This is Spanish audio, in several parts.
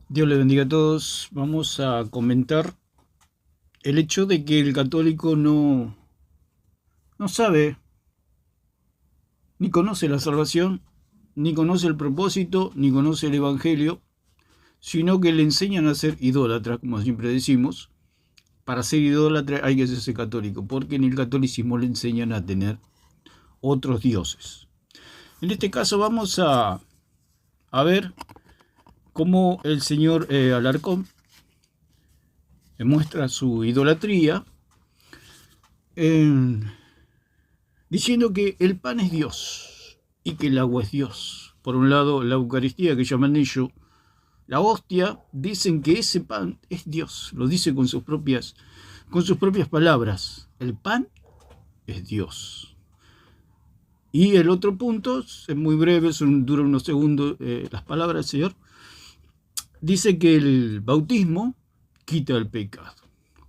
Dios le bendiga a todos. Vamos a comentar el hecho de que el católico no sabe ni conoce la salvación, ni conoce el propósito, ni conoce el evangelio, sino que le enseñan a ser idólatra, como siempre decimos. Para ser idólatra hay que ser católico, porque en el catolicismo le enseñan a tener otros dioses. En este caso vamos a ver cómo el señor Alarcón muestra su idolatría diciendo que el pan es Dios y que el agua es Dios. Por un lado, la Eucaristía, que llaman ellos, la hostia, dicen que ese pan es Dios. Lo dice con sus propias palabras. El pan es Dios. Y el otro punto, es muy breve, dura unos segundos las palabras del Señor, dice que el bautismo quita el pecado.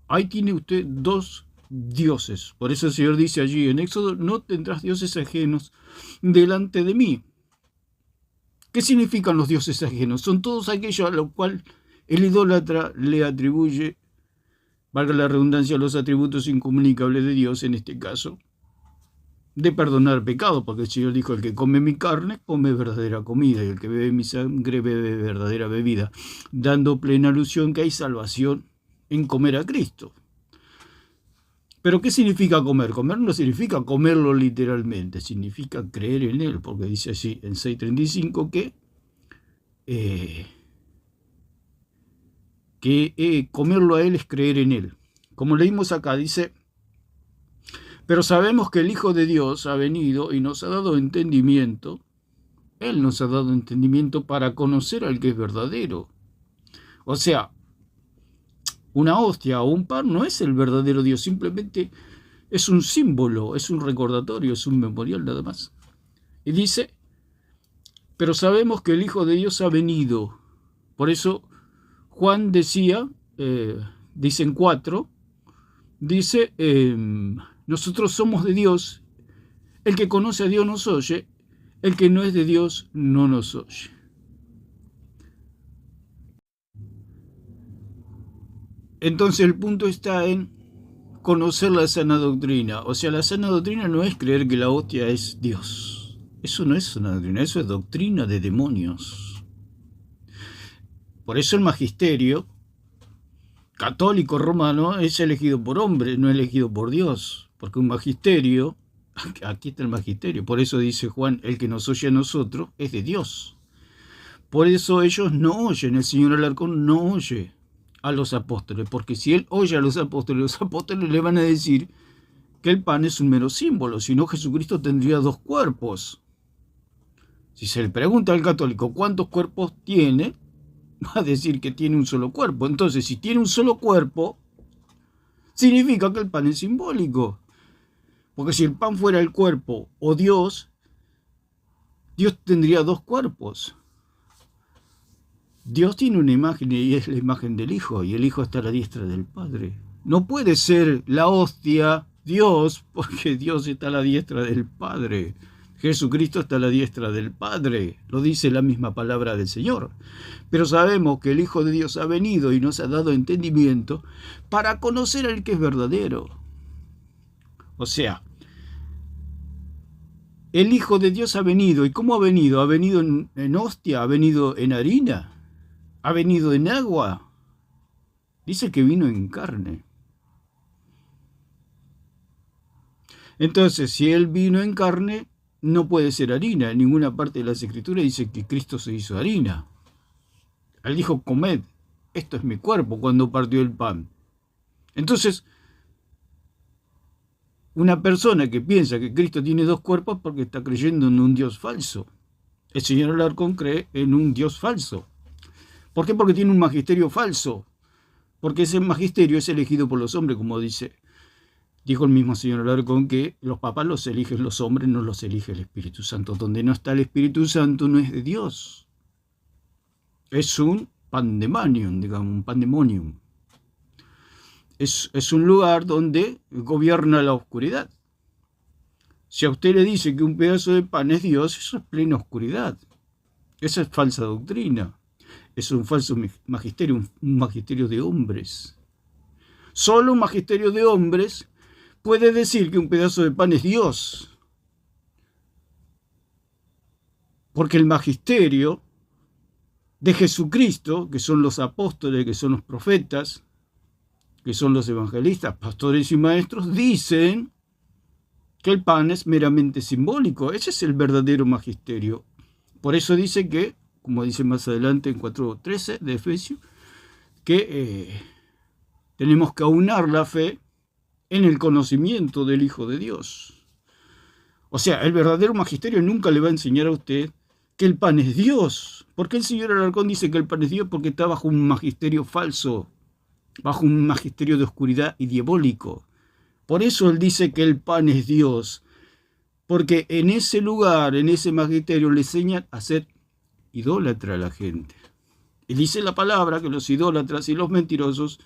Ahí tiene usted dos dioses. Por eso el Señor dice allí en Éxodo: no tendrás dioses ajenos delante de mí. ¿Qué significan los dioses ajenos? Son todos aquellos a los cuales el idólatra le atribuye, valga la redundancia, los atributos incomunicables de Dios, en este caso, de perdonar pecado, porque el Señor dijo: el que come mi carne, come verdadera comida, y el que bebe mi sangre, bebe verdadera bebida, dando plena alusión que hay salvación en comer a Cristo. Pero ¿qué significa comer? Comer no significa comerlo literalmente, significa creer en Él, porque dice así en 6:35 que comerlo a Él es creer en Él. Como leímos acá, dice: pero sabemos que el Hijo de Dios ha venido y nos ha dado entendimiento. Él nos ha dado entendimiento para conocer al que es verdadero. O sea, una hostia o un pan no es el verdadero Dios, simplemente es un símbolo, es un recordatorio, es un memorial nada más. Y dice: pero sabemos que el Hijo de Dios ha venido. Por eso Juan decía, dice en 4, dice, nosotros somos de Dios, el que conoce a Dios nos oye, el que no es de Dios no nos oye. Entonces el punto está en conocer la sana doctrina. O sea, la sana doctrina no es creer que la hostia es Dios. Eso no es sana doctrina, eso es doctrina de demonios. Por eso el magisterio católico romano es elegido por hombres, no elegido por Dios. Porque un magisterio, aquí está el magisterio, por eso dice Juan: el que nos oye a nosotros es de Dios. Por eso ellos no oyen, el señor Alarcón no oye a los apóstoles, porque si él oye a los apóstoles le van a decir que el pan es un mero símbolo, si no Jesucristo tendría dos cuerpos. Si se le pregunta al católico cuántos cuerpos tiene, va a decir que tiene un solo cuerpo. Entonces, si tiene un solo cuerpo, significa que el pan es simbólico. Porque si el pan fuera el cuerpo o Dios tendría dos cuerpos. Dios tiene una imagen y es la imagen del Hijo, y el Hijo está a la diestra del Padre. No puede ser la hostia Dios, porque Dios está a la diestra del Padre. Jesucristo está a la diestra del Padre, lo dice la misma palabra del Señor. Pero sabemos que el Hijo de Dios ha venido y nos ha dado entendimiento para conocer al que es verdadero. O sea, el Hijo de Dios ha venido. ¿Y cómo ha venido? ¿Ha venido en hostia? ¿Ha venido en harina? ¿Ha venido en agua? Dice que vino en carne. Entonces, si Él vino en carne, no puede ser harina. En ninguna parte de las Escrituras dice que Cristo se hizo harina. Él dijo: comed, esto es mi cuerpo, cuando partió el pan. Entonces, una persona que piensa que Cristo tiene dos cuerpos porque está creyendo en un Dios falso. El señor Alarcón cree en un Dios falso. ¿Por qué? Porque tiene un magisterio falso. Porque ese magisterio es elegido por los hombres, como dijo el mismo señor Alarcón, que los papas los eligen los hombres, no los elige el Espíritu Santo. Donde no está el Espíritu Santo no es de Dios. Es un pandemonium, digamos, un pandemonium. Es un lugar donde gobierna la oscuridad. Si a usted le dice que un pedazo de pan es Dios, eso es plena oscuridad. Esa es falsa doctrina. es un falso magisterio, un magisterio de hombres. Solo un magisterio de hombres puede decir que un pedazo de pan es Dios. Porque el magisterio de Jesucristo, que son los apóstoles, que son los profetas, que son los evangelistas, pastores y maestros, dicen que el pan es meramente simbólico. Ese es el verdadero magisterio. Por eso dice que, como dice más adelante en 4:13 de Efesios, que tenemos que aunar la fe en el conocimiento del Hijo de Dios. O sea, el verdadero magisterio nunca le va a enseñar a usted que el pan es Dios. ¿Por qué el señor Alarcón dice que el pan es Dios? Porque está bajo un magisterio falso, bajo un magisterio de oscuridad y diabólico. Por eso él dice que el pan es Dios, porque en ese lugar, en ese magisterio, le enseñan a ser idólatra a la gente. Y dice la palabra que los idólatras y los mentirosos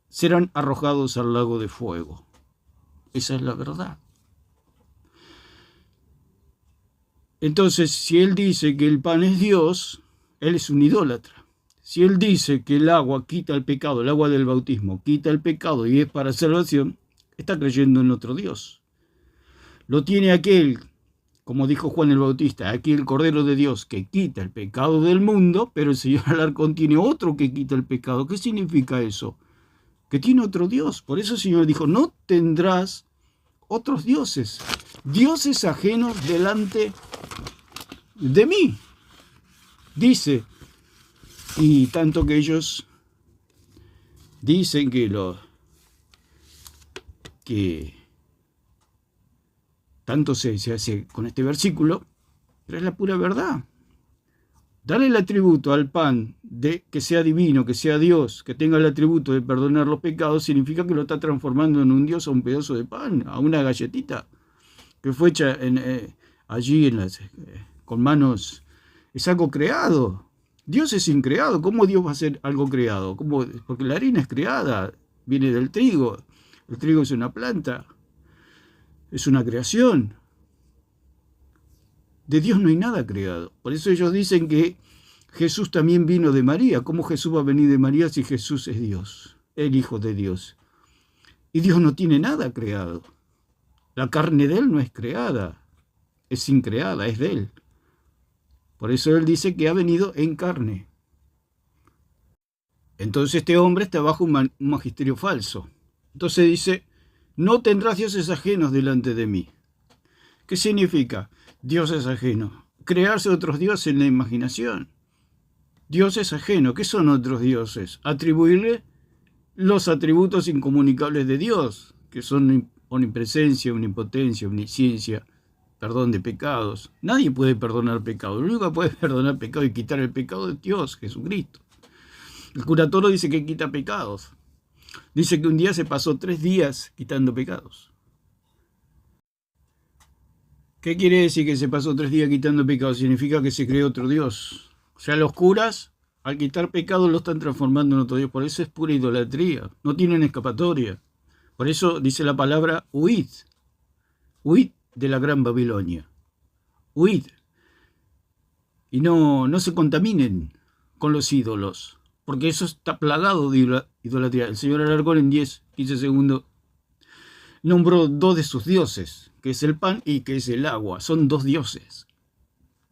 serán arrojados al lago de fuego. Esa es la verdad. Entonces, si él dice que el pan es Dios, él es un idólatra. Si él dice que el agua quita el pecado, el agua del bautismo quita el pecado y es para salvación, está creyendo en otro Dios. Lo tiene aquel, como dijo Juan el Bautista, aquí el Cordero de Dios que quita el pecado del mundo, pero el señor Alarcón tiene otro que quita el pecado. ¿Qué significa eso? Que tiene otro Dios. Por eso el Señor dijo, no tendrás otros dioses, dioses ajenos delante de mí. Dice, y tanto que ellos dicen que tanto se hace con este versículo, pero es la pura verdad. Darle el atributo al pan de que sea divino, que sea Dios, que tenga el atributo de perdonar los pecados, significa que lo está transformando en un Dios a un pedazo de pan, a una galletita que fue hecha allí con manos. Es algo creado. Dios es increado. ¿Cómo Dios va a hacer algo creado? ¿Cómo? Porque la harina es creada, viene del trigo. El trigo es una planta, es una creación. De Dios no hay nada creado. Por eso ellos dicen que Jesús también vino de María. ¿Cómo Jesús va a venir de María si Jesús es Dios, el Hijo de Dios? Y Dios no tiene nada creado. La carne de Él no es creada, es increada, es de Él. Por eso Él dice que ha venido en carne. Entonces este hombre está bajo un magisterio falso. Entonces dice, no tendrás dioses ajenos delante de mí. ¿Qué significa? Dioses ajenos. Crearse otros dioses en la imaginación. Dioses ajenos. ¿Qué son otros dioses? Atribuirle los atributos incomunicables de Dios, que son omnipresencia, omnipotencia, omnisciencia, perdón de pecados. Nadie puede perdonar pecados. Lo único que puede perdonar pecado y quitar el pecado es Dios, Jesucristo. El curatorio dice que quita pecados. Dice que un día se pasó 3 días quitando pecados. ¿Qué quiere decir que se pasó 3 días quitando pecados? Significa que se creó otro Dios. O sea, los curas, al quitar pecados, lo están transformando en otro Dios. Por eso es pura idolatría. No tienen escapatoria. Por eso dice la palabra huid. Huid de la gran Babilonia. Huid. Y no se contaminen con los ídolos. Porque eso está plagado de idolatría. El señor Alarcón en 10-15 segundos nombró 2 de sus dioses, que es el pan y que es el agua. Son 2 dioses.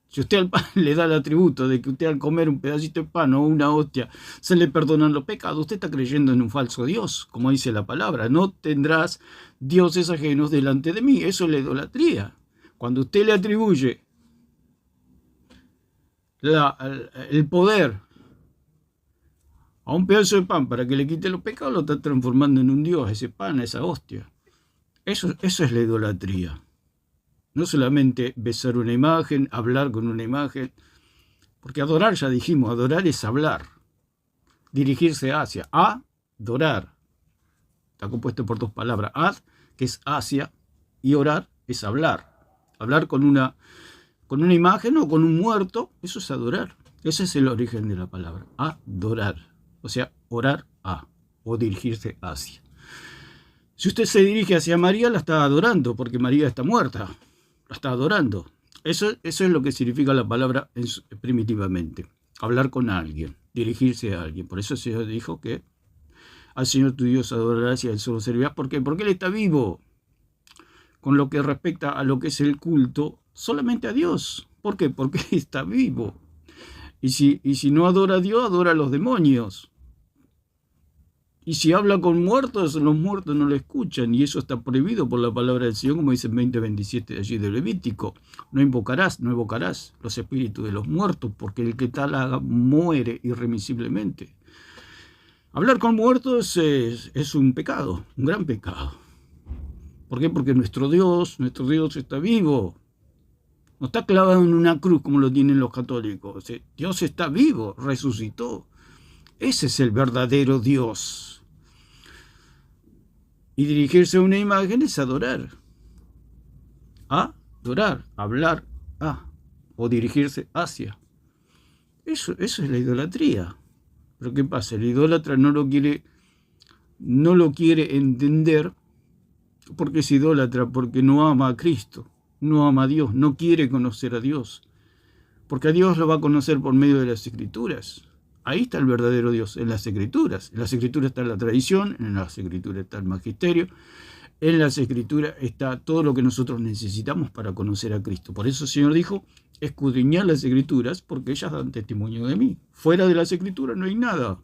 Si usted al pan le da el atributo de que usted al comer un pedacito de pan o una hostia se le perdonan los pecados, usted está creyendo en un falso Dios, como dice la palabra. No tendrás dioses ajenos delante de mí. Eso es la idolatría. Cuando usted le atribuye el poder a un pedazo de pan para que le quite los pecados, lo está transformando en un Dios, ese pan, esa hostia. Eso es la idolatría. No solamente besar una imagen, hablar con una imagen, porque adorar, ya dijimos, adorar es hablar, dirigirse hacia, adorar. Está compuesto por 2 palabras, ad, que es hacia, y orar es hablar. Hablar con una imagen o con un muerto, eso es adorar. Ese es el origen de la palabra, adorar. O sea, orar o dirigirse hacia. Si usted se dirige hacia María, la está adorando, porque María está muerta. La está adorando. Eso es lo que significa la palabra primitivamente. hablar con alguien, dirigirse a alguien. Por eso el Señor dijo que al Señor tu Dios adorarás y a Él solo servirás. ¿Por qué? Porque Él está vivo. Con lo que respecta a lo que es el culto, solamente a Dios. ¿Por qué? Porque Él está vivo. Y si no adora a Dios, adora a los demonios. Y si habla con muertos, los muertos no lo escuchan. Y eso está prohibido por la palabra del Señor, como dice en 20:27 de allí de Levítico. No evocarás los espíritus de los muertos, porque el que tal haga muere irremisiblemente. Hablar con muertos es un pecado, un gran pecado. ¿Por qué? Porque nuestro Dios está vivo. No está clavado en una cruz como lo tienen los católicos. Dios está vivo, resucitó. Ese es el verdadero Dios. Y dirigirse a una imagen es adorar. Adorar, hablar o dirigirse hacia. Eso es la idolatría. Pero ¿qué pasa? El idólatra no lo quiere entender porque es idólatra, porque no ama a Cristo, no ama a Dios, no quiere conocer a Dios. Porque a Dios lo va a conocer por medio de las Escrituras. Ahí está el verdadero Dios, en las Escrituras. En las Escrituras está la tradición, en las Escrituras está el magisterio, en las Escrituras está todo lo que nosotros necesitamos para conocer a Cristo. Por eso el Señor dijo, escudriñad las Escrituras, porque ellas dan testimonio de mí. Fuera de las Escrituras no hay nada.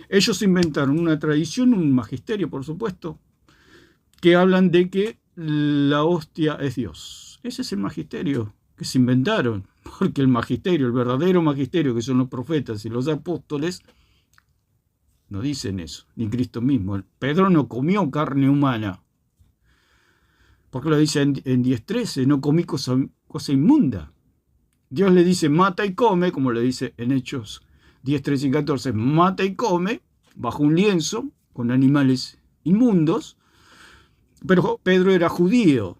Ellos inventaron una tradición, un magisterio, por supuesto, que hablan de que la hostia es Dios. Ese es el magisterio que se inventaron, porque el magisterio, el verdadero magisterio, que son los profetas y los apóstoles, no dicen eso, ni Cristo mismo. Pedro no comió carne humana, porque lo dice en 10:13, no comí cosa inmunda. Dios le dice mata y come, como le dice en Hechos 10:13 y 14, mata y come, bajo un lienzo, con animales inmundos. Pero Pedro era judío.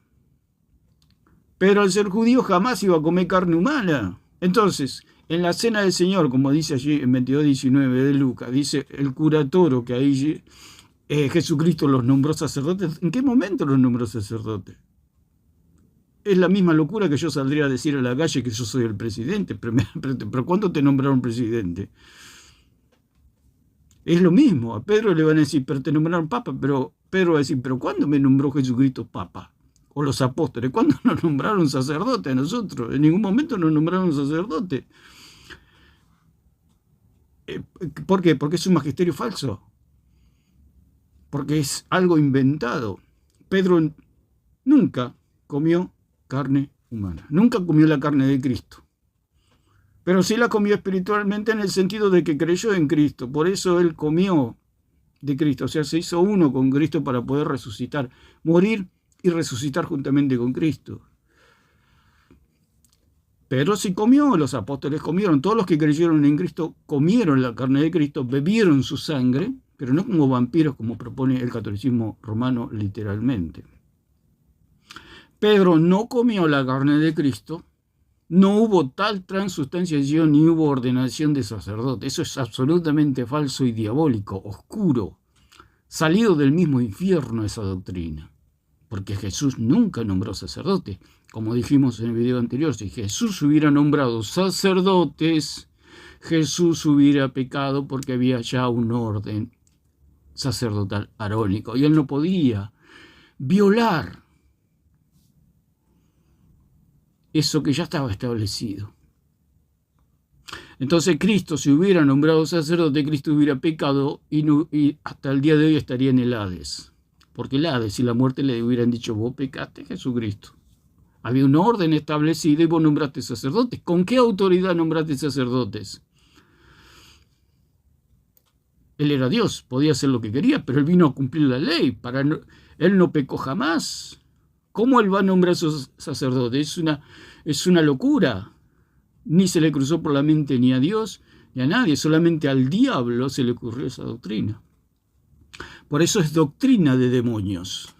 Pero al ser judío jamás iba a comer carne humana. Entonces, en la cena del Señor, como dice allí en 22:19 de Lucas, dice el cura Toro que ahí Jesucristo los nombró sacerdotes. ¿En qué momento los nombró sacerdotes? Es la misma locura que yo saldría a decir a la calle que yo soy el presidente. Pero ¿cuándo te nombraron presidente? Es lo mismo. A Pedro le van a decir, pero te nombraron papa. Pero Pedro va a decir, pero ¿cuándo me nombró Jesucristo papa? O los apóstoles, ¿cuándo nos nombraron sacerdote a nosotros? En ningún momento nos nombraron sacerdote. ¿Por qué? Porque es un magisterio falso. Porque es algo inventado. Pedro nunca comió carne humana. Nunca comió la carne de Cristo. Pero sí la comió espiritualmente en el sentido de que creyó en Cristo. Por eso él comió de Cristo. O sea, se hizo uno con Cristo para poder resucitar, morir y resucitar juntamente con Cristo. Pedro sí comió, los apóstoles comieron, todos los que creyeron en Cristo comieron la carne de Cristo, bebieron su sangre, pero no como vampiros como propone el catolicismo romano literalmente. Pedro no comió la carne de Cristo, no hubo tal transustanciación ni hubo ordenación de sacerdote. Eso es absolutamente falso y diabólico, oscuro, salido del mismo infierno esa doctrina. Porque Jesús nunca nombró sacerdote. Como dijimos en el video anterior, si Jesús hubiera nombrado sacerdotes, Jesús hubiera pecado porque había ya un orden sacerdotal arónico. Y él no podía violar eso que ya estaba establecido. Entonces Cristo, si hubiera nombrado sacerdote, Cristo hubiera pecado y hasta el día de hoy estaría en el Hades. Porque el Hades y la muerte le hubieran dicho, vos pecaste, Jesucristo. Había un orden establecido y vos nombraste sacerdotes. ¿Con qué autoridad nombraste sacerdotes? Él era Dios, podía hacer lo que quería, pero él vino a cumplir la ley. Él no pecó jamás. ¿Cómo él va a nombrar a esos sacerdotes? Es una locura. Ni se le cruzó por la mente ni a Dios ni a nadie, solamente al diablo se le ocurrió esa doctrina. Por eso es doctrina de demonios.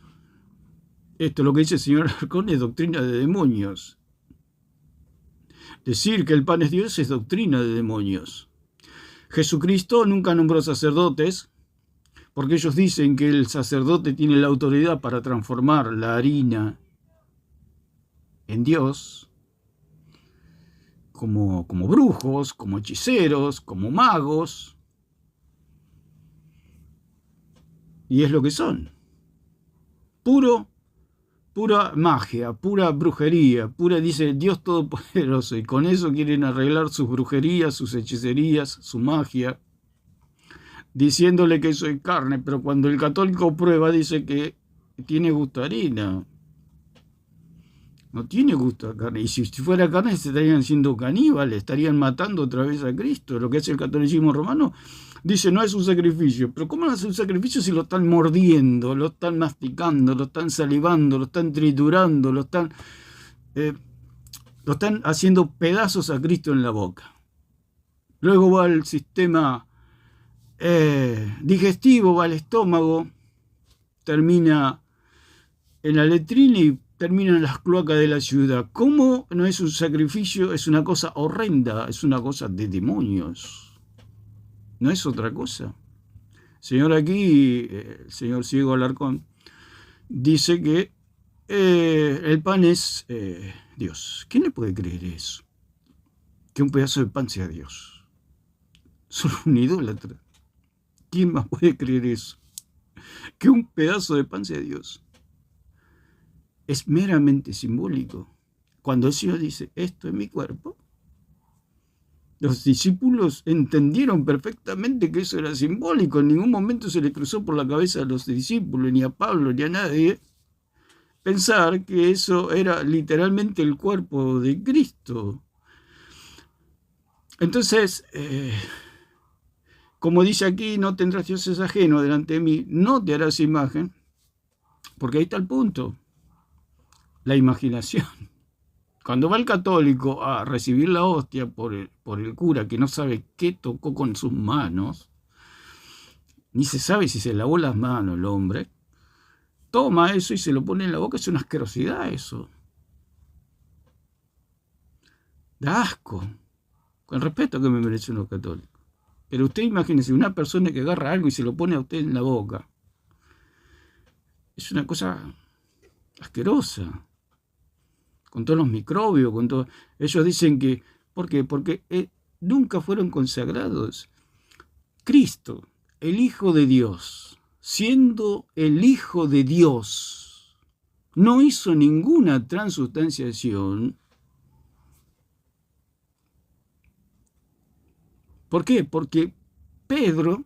Esto, lo que dice el señor Alarcón, es doctrina de demonios. Decir que el pan es Dios es doctrina de demonios. Jesucristo nunca nombró sacerdotes, porque ellos dicen que el sacerdote tiene la autoridad para transformar la harina en Dios, como brujos, como hechiceros, como magos. Y es lo que son. Pura magia, pura brujería, dice Dios Todopoderoso, y con eso quieren arreglar sus brujerías, sus hechicerías, su magia, diciéndole que soy carne, pero cuando el católico prueba dice que tiene gusto a harina. No tiene gusto a carne. Y si fuera carne se estarían siendo caníbales, estarían matando otra vez a Cristo. Lo que hace el catolicismo romano dice no es un sacrificio. Pero ¿cómo no es un sacrificio si lo están mordiendo, lo están masticando, lo están salivando, lo están triturando, lo están haciendo pedazos a Cristo en la boca? Luego va al sistema digestivo, va al estómago, termina en la letrina y termina en las cloacas de la ciudad. ¿Cómo no es un sacrificio? Es una cosa horrenda, es una cosa de demonios. No es otra cosa. Señor aquí, el señor Ciego Alarcón, dice que el pan es Dios. ¿Quién le puede creer eso? Que un pedazo de pan sea Dios. Solo un idólatra. ¿Quién más puede creer eso? Que un pedazo de pan sea Dios. Es meramente simbólico. Cuando el Señor dice, esto es mi cuerpo, los discípulos entendieron perfectamente que eso era simbólico. En ningún momento se le cruzó por la cabeza a los discípulos, ni a Pablo, ni a nadie, pensar que eso era literalmente el cuerpo de Cristo. Entonces, como dice aquí, no tendrás dioses ajenos delante de mí, no te harás imagen, porque ahí está el punto. La imaginación. Cuando va el católico a recibir la hostia por el cura que no sabe qué tocó con sus manos, ni se sabe si se lavó las manos el hombre, toma eso y se lo pone en la boca. Es una asquerosidad eso. Da asco. Con respeto que me merecen los católicos. Pero usted imagínese una persona que agarra algo y se lo pone a usted en la boca. Es una cosa asquerosa. Con todos los microbios, con todo. Ellos dicen que, ¿por qué? Porque nunca fueron consagrados. Cristo, el Hijo de Dios, siendo el Hijo de Dios, no hizo ninguna transustanciación. ¿Por qué? Porque Pedro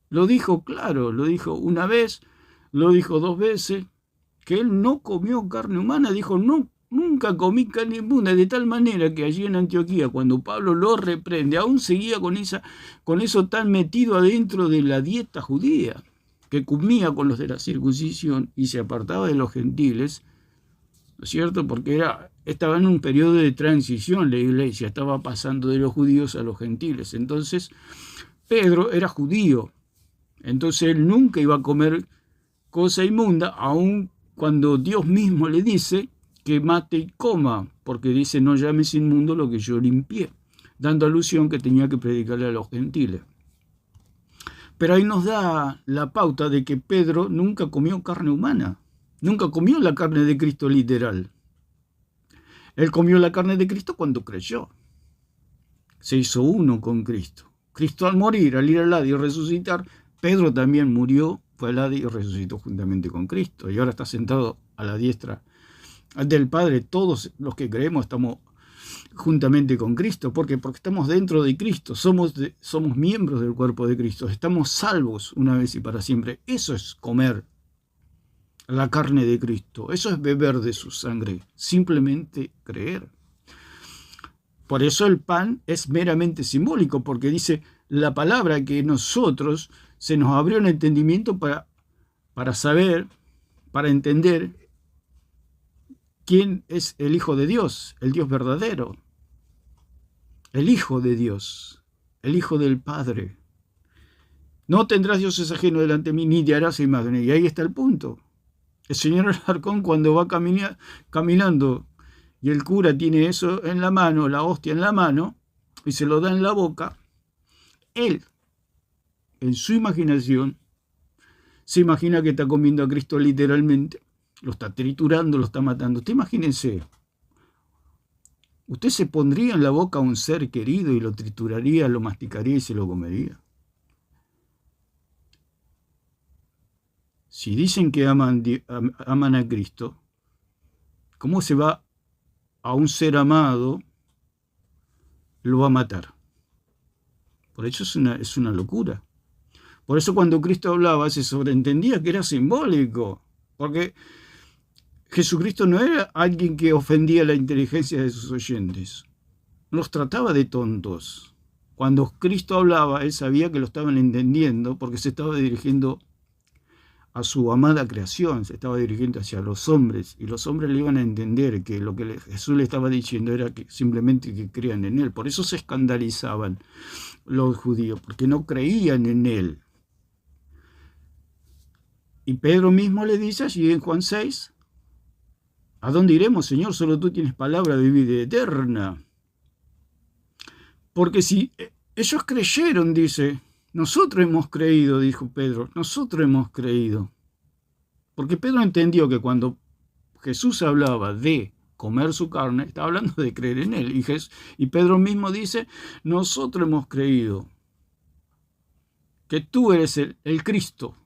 lo dijo claro, lo dijo una vez, lo dijo 2 veces, que él no comió carne humana, dijo no. Nunca comí carne inmunda, de tal manera que allí en Antioquía, cuando Pablo lo reprende, aún seguía con eso tan metido adentro de la dieta judía, que comía con los de la circuncisión y se apartaba de los gentiles, ¿no es cierto? Porque estaba en un periodo de transición la iglesia, estaba pasando de los judíos a los gentiles. Entonces, Pedro era judío, entonces él nunca iba a comer cosa inmunda, aun cuando Dios mismo le dice que mate y coma, porque dice no llames inmundo lo que yo limpié, dando alusión que tenía que predicarle a los gentiles. Pero ahí nos da la pauta de que Pedro nunca comió carne humana, nunca comió la carne de Cristo literal. Él comió la carne de Cristo cuando creyó, se hizo uno con Cristo. Cristo al morir, al ir al Hades y resucitar, Pedro también murió, fue al Hades y resucitó juntamente con Cristo, y ahora está sentado a la diestra del Padre. Todos los que creemos estamos juntamente con Cristo. ¿Por qué? Porque estamos dentro de Cristo, somos miembros del cuerpo de Cristo, estamos salvos una vez y para siempre. Eso es comer la carne de Cristo, eso es beber de su sangre, simplemente creer. Por eso el pan es meramente simbólico, porque dice la palabra que nosotros se nos abrió el entendimiento para saber, para entender quién es el Hijo de Dios, el Dios verdadero, el Hijo de Dios, el Hijo del Padre. No tendrás dioses ajenos delante de mí, ni te harás imagen. Y ahí está el punto. El señor Alarcón, cuando va caminando y el cura tiene eso en la mano, la hostia en la mano, y se lo da en la boca, él, en su imaginación, se imagina que está comiendo a Cristo literalmente, lo está triturando, lo está matando. Usted imagínense ¿Usted se pondría en la boca a un ser querido y lo trituraría, lo masticaría y se lo comería? Si dicen que aman a Cristo, ¿cómo se va a un ser amado, lo va a matar? Por eso es una locura. Por eso cuando Cristo hablaba se sobreentendía que era simbólico, porque Jesucristo no era alguien que ofendía la inteligencia de sus oyentes, no los trataba de tontos. Cuando Cristo hablaba, él sabía que lo estaban entendiendo porque se estaba dirigiendo a su amada creación, se estaba dirigiendo hacia los hombres, y los hombres le iban a entender que lo que Jesús le estaba diciendo era que simplemente que crean en él. Por eso se escandalizaban los judíos, porque no creían en él. Y Pedro mismo le dice allí en Juan 6, ¿a dónde iremos, Señor? Solo tú tienes palabra de vida eterna. Porque si ellos creyeron, dice, nosotros hemos creído, dijo Pedro, nosotros hemos creído. Porque Pedro entendió que cuando Jesús hablaba de comer su carne, estaba hablando de creer en él. Y Pedro mismo dice, nosotros hemos creído que tú eres el Cristo,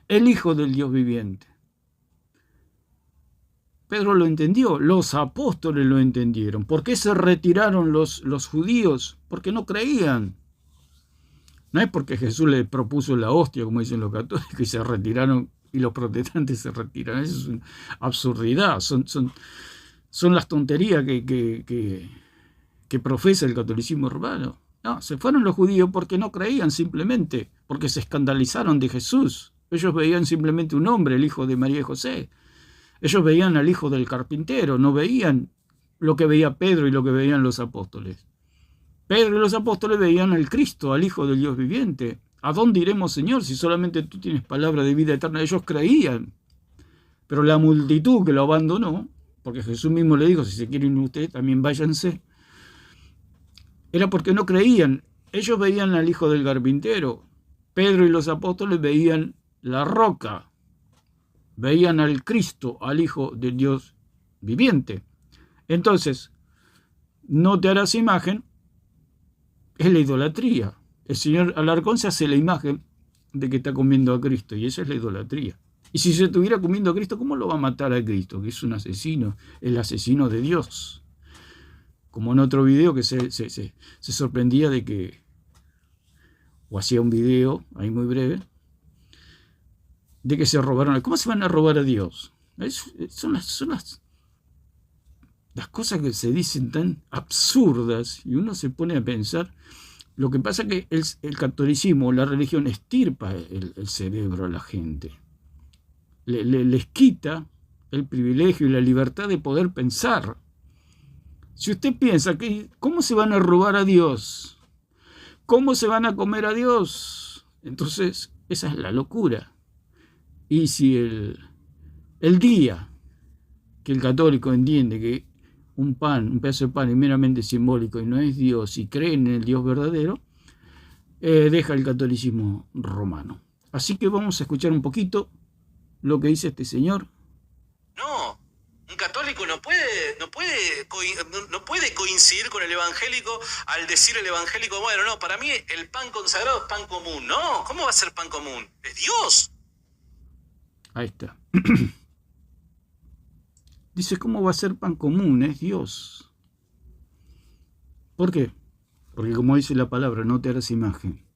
el Hijo del Dios viviente. Pedro lo entendió, los apóstoles lo entendieron. ¿Por qué se retiraron los judíos? Porque no creían. No es porque Jesús les propuso la hostia, como dicen los católicos, y se retiraron, y los protestantes se retiran. Eso es una absurdidad. Son las tonterías que profesa el catolicismo romano. No, se fueron los judíos porque no creían simplemente, porque se escandalizaron de Jesús. Ellos veían simplemente un hombre, el hijo de María y José. Ellos veían al hijo del carpintero, no veían lo que veía Pedro y lo que veían los apóstoles. Pedro y los apóstoles veían al Cristo, al Hijo del Dios viviente. ¿A dónde iremos, Señor, si solamente tú tienes palabra de vida eterna? Ellos creían. Pero la multitud que lo abandonó, porque Jesús mismo le dijo, si se quieren ustedes, también váyanse, era porque no creían. Ellos veían al hijo del carpintero. Pedro y los apóstoles veían la roca. Veían al Cristo, al Hijo del Dios viviente. Entonces, no te harás imagen, es la idolatría. El señor Alarcón se hace la imagen de que está comiendo a Cristo, y esa es la idolatría. Y si se estuviera comiendo a Cristo, ¿cómo lo va a matar a Cristo? Que es un asesino, el asesino de Dios. Como en otro video que se sorprendía de que, o hacía un video ahí muy breve, de que se robaron. ¿Cómo se van a robar a Dios? Son las cosas que se dicen tan absurdas, y uno se pone a pensar. Lo que pasa es que el catolicismo, la religión, estirpa el cerebro a la gente. Les quita el privilegio y la libertad de poder pensar. Si usted piensa que ¿cómo se van a robar a Dios? ¿Cómo se van a comer a Dios? Entonces, esa es la locura. Y si el día que el católico entiende que un pedazo de pan es meramente simbólico y no es Dios, y cree en el Dios verdadero, deja el catolicismo romano. Así que vamos a escuchar un poquito lo que dice este señor. No, un católico no puede coincidir con el evangélico al decir el evangélico, bueno, no, para mí el pan consagrado es pan común. No, ¿cómo va a ser pan común? Es Dios. Ahí está. Dice, ¿cómo va a ser pan común? Es Dios. ¿Por qué? Porque como dice la palabra, no te harás imagen.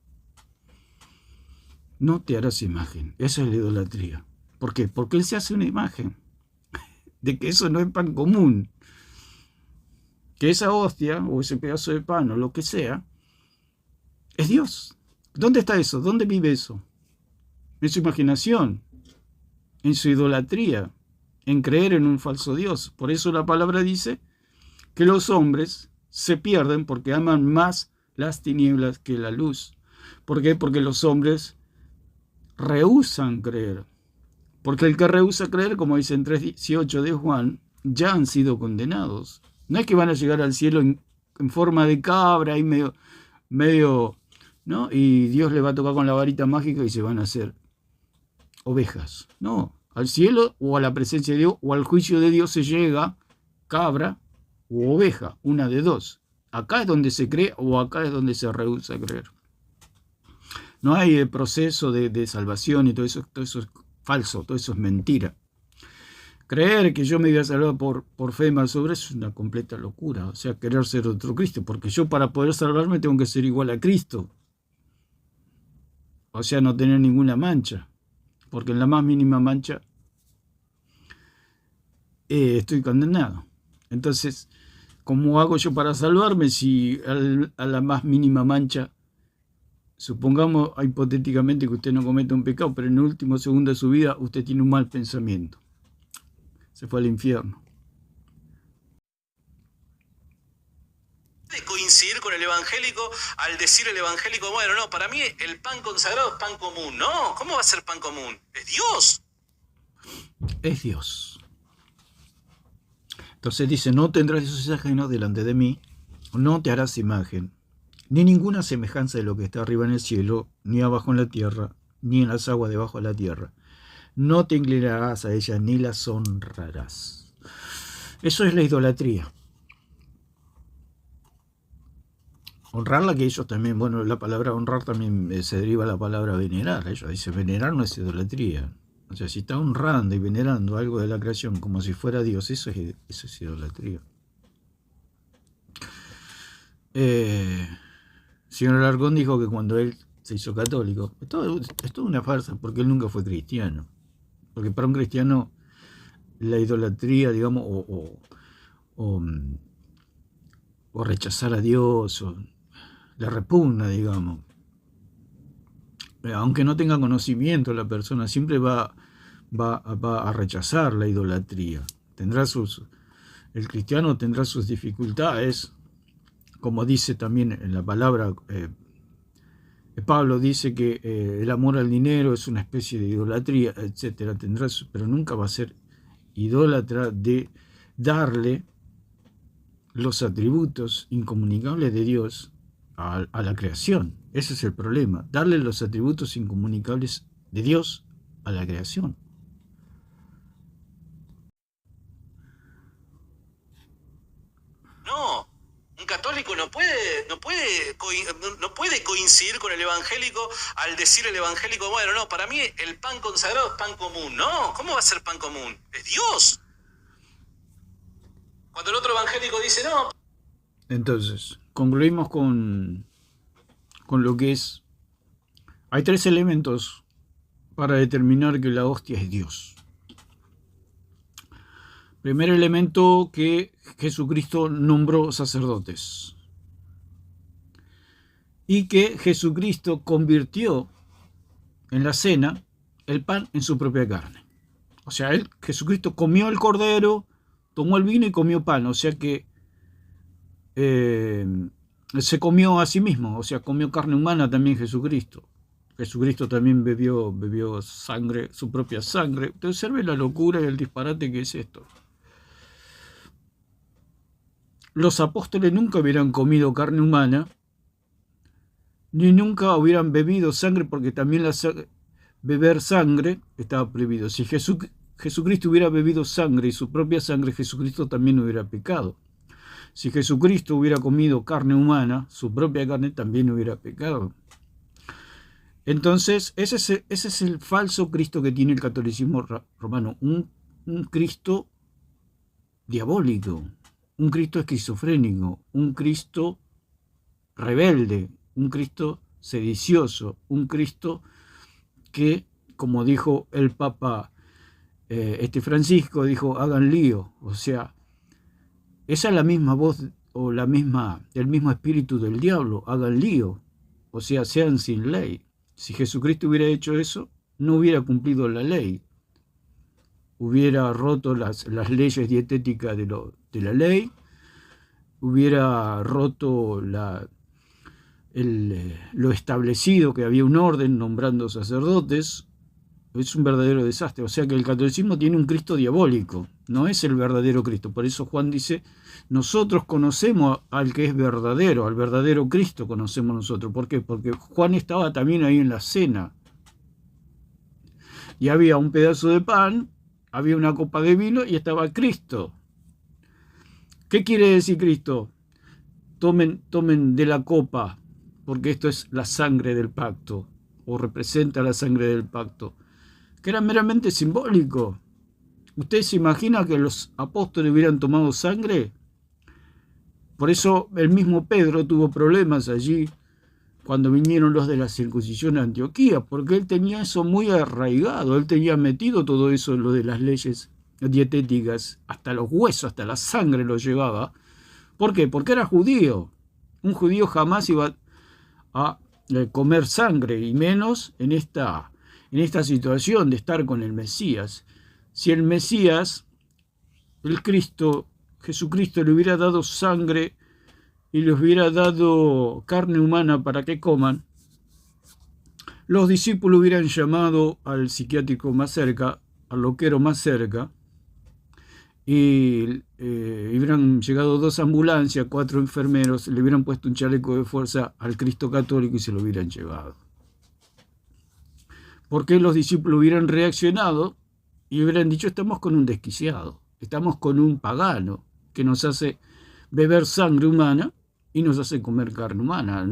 No te harás imagen. Esa es la idolatría. ¿Por qué? Porque él se hace una imagen de que eso no es pan común. Que esa hostia o ese pedazo de pan o lo que sea es Dios. ¿Dónde está eso? ¿Dónde vive eso? En su imaginación, en su idolatría, en creer en un falso Dios. Por eso la palabra dice que los hombres se pierden porque aman más las tinieblas que la luz. ¿Por qué? Porque los hombres rehúsan creer. Porque el que rehúsa creer, como dice en 3:18 de Juan, ya han sido condenados. No es que van a llegar al cielo en forma de cabra y medio, ¿no? Y Dios le va a tocar con la varita mágica y se van a hacer ovejas. No, al cielo o a la presencia de Dios o al juicio de Dios se llega cabra u oveja, una de dos. Acá es donde se cree o acá es donde se rehúsa a creer. No hay proceso de salvación y todo eso es falso, todo eso es mentira. Creer que yo me voy a salvar por fe más sobre eso es una completa locura. O sea, querer ser otro Cristo, porque yo para poder salvarme tengo que ser igual a Cristo. O sea, no tener ninguna mancha, porque en la más mínima mancha estoy condenado. Entonces, ¿cómo hago yo para salvarme si a la más mínima mancha, supongamos hipotéticamente que usted no cometa un pecado, pero en el último segundo de su vida usted tiene un mal pensamiento? Se fue al infierno. ¿Puede coincidir con el evangélico al decir el evangélico, bueno, no, para mí el pan consagrado es pan común? No, ¿cómo va a ser pan común? Es Dios. Es Dios. Entonces dice, no tendrás dioses ajenos delante de mí, no te harás imagen, ni ninguna semejanza de lo que está arriba en el cielo, ni abajo en la tierra, ni en las aguas debajo de la tierra. No te inclinarás a ella, ni las honrarás. Eso es la idolatría. Honrarla, que ellos también, bueno, la palabra honrar también se deriva de la palabra venerar. Ellos dicen, venerar no es idolatría. O sea, si está honrando y venerando algo de la creación como si fuera Dios, eso es idolatría. Señor Alarcón dijo que cuando él se hizo católico, es toda una farsa, porque él nunca fue cristiano. Porque para un cristiano la idolatría, digamos, o rechazar a Dios, o la repugna, digamos. Aunque no tenga conocimiento, la persona siempre va a rechazar la idolatría. El cristiano tendrá sus dificultades, como dice también en la palabra, Pablo dice que el amor al dinero es una especie de idolatría, etcétera. Pero nunca va a ser idólatra de darle los atributos incomunicables de Dios a la creación. Ese es el problema, darle los atributos incomunicables de Dios a la creación. No, un católico no puede coincidir con el evangélico al decir el evangélico, bueno, no, para mí el pan consagrado es pan común. No, ¿cómo va a ser pan común? Es Dios. Cuando el otro evangélico dice, no. Entonces, concluimos con lo que es. Hay tres elementos para determinar que la hostia es Dios. Primer elemento, que Jesucristo nombró sacerdotes. Y que Jesucristo convirtió en la cena el pan en su propia carne. O sea, Jesucristo comió el cordero, tomó el vino y comió pan. O sea que se comió a sí mismo. O sea, comió carne humana también Jesucristo. Jesucristo también bebió sangre, su propia sangre. Usted observe la locura y el disparate que es esto. Los apóstoles nunca hubieran comido carne humana, ni nunca hubieran bebido sangre, porque también beber sangre estaba prohibido. Si Jesucristo hubiera bebido sangre y su propia sangre, Jesucristo también hubiera pecado. Si Jesucristo hubiera comido carne humana, su propia carne también hubiera pecado. Entonces, ese es el falso Cristo que tiene el catolicismo romano, un Cristo diabólico, un Cristo esquizofrénico, un Cristo rebelde, un Cristo sedicioso, un Cristo que, como dijo el Papa Francisco, dijo, hagan lío. O sea, esa es la misma voz o el mismo espíritu del diablo, hagan lío. O sea, sean sin ley. Si Jesucristo hubiera hecho eso, no hubiera cumplido la ley. Hubiera roto las leyes dietéticas de la ley, hubiera roto lo establecido, que había un orden nombrando sacerdotes. Es un verdadero desastre. O sea que el catolicismo tiene un Cristo diabólico, no es el verdadero Cristo. Por eso Juan dice, nosotros conocemos al que es verdadero, al verdadero Cristo conocemos nosotros. ¿Por qué? Porque Juan estaba también ahí en la cena. Y había un pedazo de pan, había una copa de vino y estaba Cristo. ¿Qué quiere decir Cristo? Tomen de la copa, porque esto es la sangre del pacto, o representa la sangre del pacto, que era meramente simbólico. ¿Usted se imagina que los apóstoles hubieran tomado sangre? Por eso el mismo Pedro tuvo problemas allí cuando vinieron los de la circuncisión de Antioquía, porque él tenía eso muy arraigado, él tenía metido todo eso, lo de las leyes dietéticas, hasta los huesos, hasta la sangre lo llevaba. ¿Por qué? Porque era judío. Un judío jamás iba a comer sangre, y menos en esta situación de estar con el Mesías. Si el Mesías, el Cristo, Jesucristo, le hubiera dado sangre y les hubiera dado carne humana para que coman, los discípulos hubieran llamado al psiquiátrico más cerca, al loquero más cerca, y hubieran llegado 2 ambulancias, 4 enfermeros, le hubieran puesto un chaleco de fuerza al Cristo católico y se lo hubieran llevado. Porque los discípulos hubieran reaccionado y hubieran dicho: estamos con un desquiciado, estamos con un pagano que nos hace beber sangre humana y nos hace comer carne humana.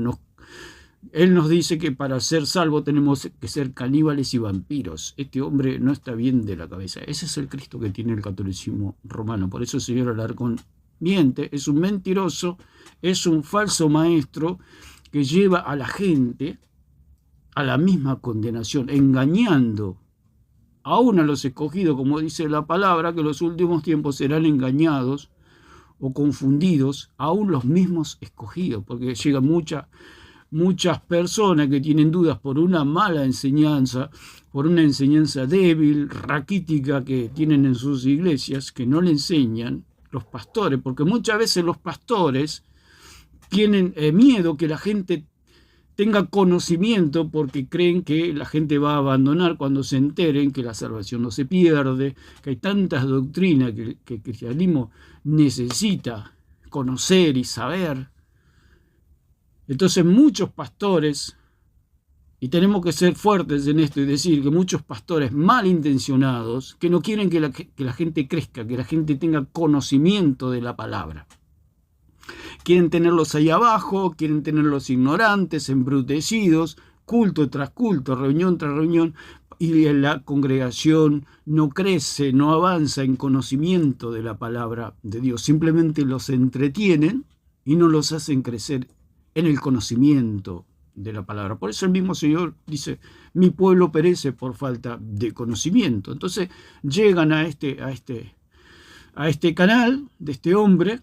Él nos dice que para ser salvos tenemos que ser caníbales y vampiros. Este hombre no está bien de la cabeza. Ese es el Cristo que tiene el catolicismo romano. Por eso el señor Alarcón miente, es un mentiroso, es un falso maestro que lleva a la gente a la misma condenación, engañando aún a los escogidos, como dice la palabra, que en los últimos tiempos serán engañados o confundidos, aún los mismos escogidos, porque llegan muchas personas que tienen dudas por una mala enseñanza, por una enseñanza débil, raquítica que tienen en sus iglesias, que no le enseñan los pastores, porque muchas veces los pastores tienen miedo que la gente tenga conocimiento, porque creen que la gente va a abandonar cuando se enteren que la salvación no se pierde, que hay tantas doctrinas que el cristianismo necesita conocer y saber. Entonces muchos pastores, y tenemos que ser fuertes en esto y decir que muchos pastores malintencionados, que no quieren que la gente crezca, que la gente tenga conocimiento de la palabra. Quieren tenerlos ahí abajo, quieren tenerlos ignorantes, embrutecidos, culto tras culto, reunión tras reunión, y la congregación no crece, no avanza en conocimiento de la palabra de Dios. Simplemente los entretienen y no los hacen crecer en el conocimiento de la palabra. Por eso el mismo Señor dice: mi pueblo perece por falta de conocimiento. Entonces llegan a este canal de este hombre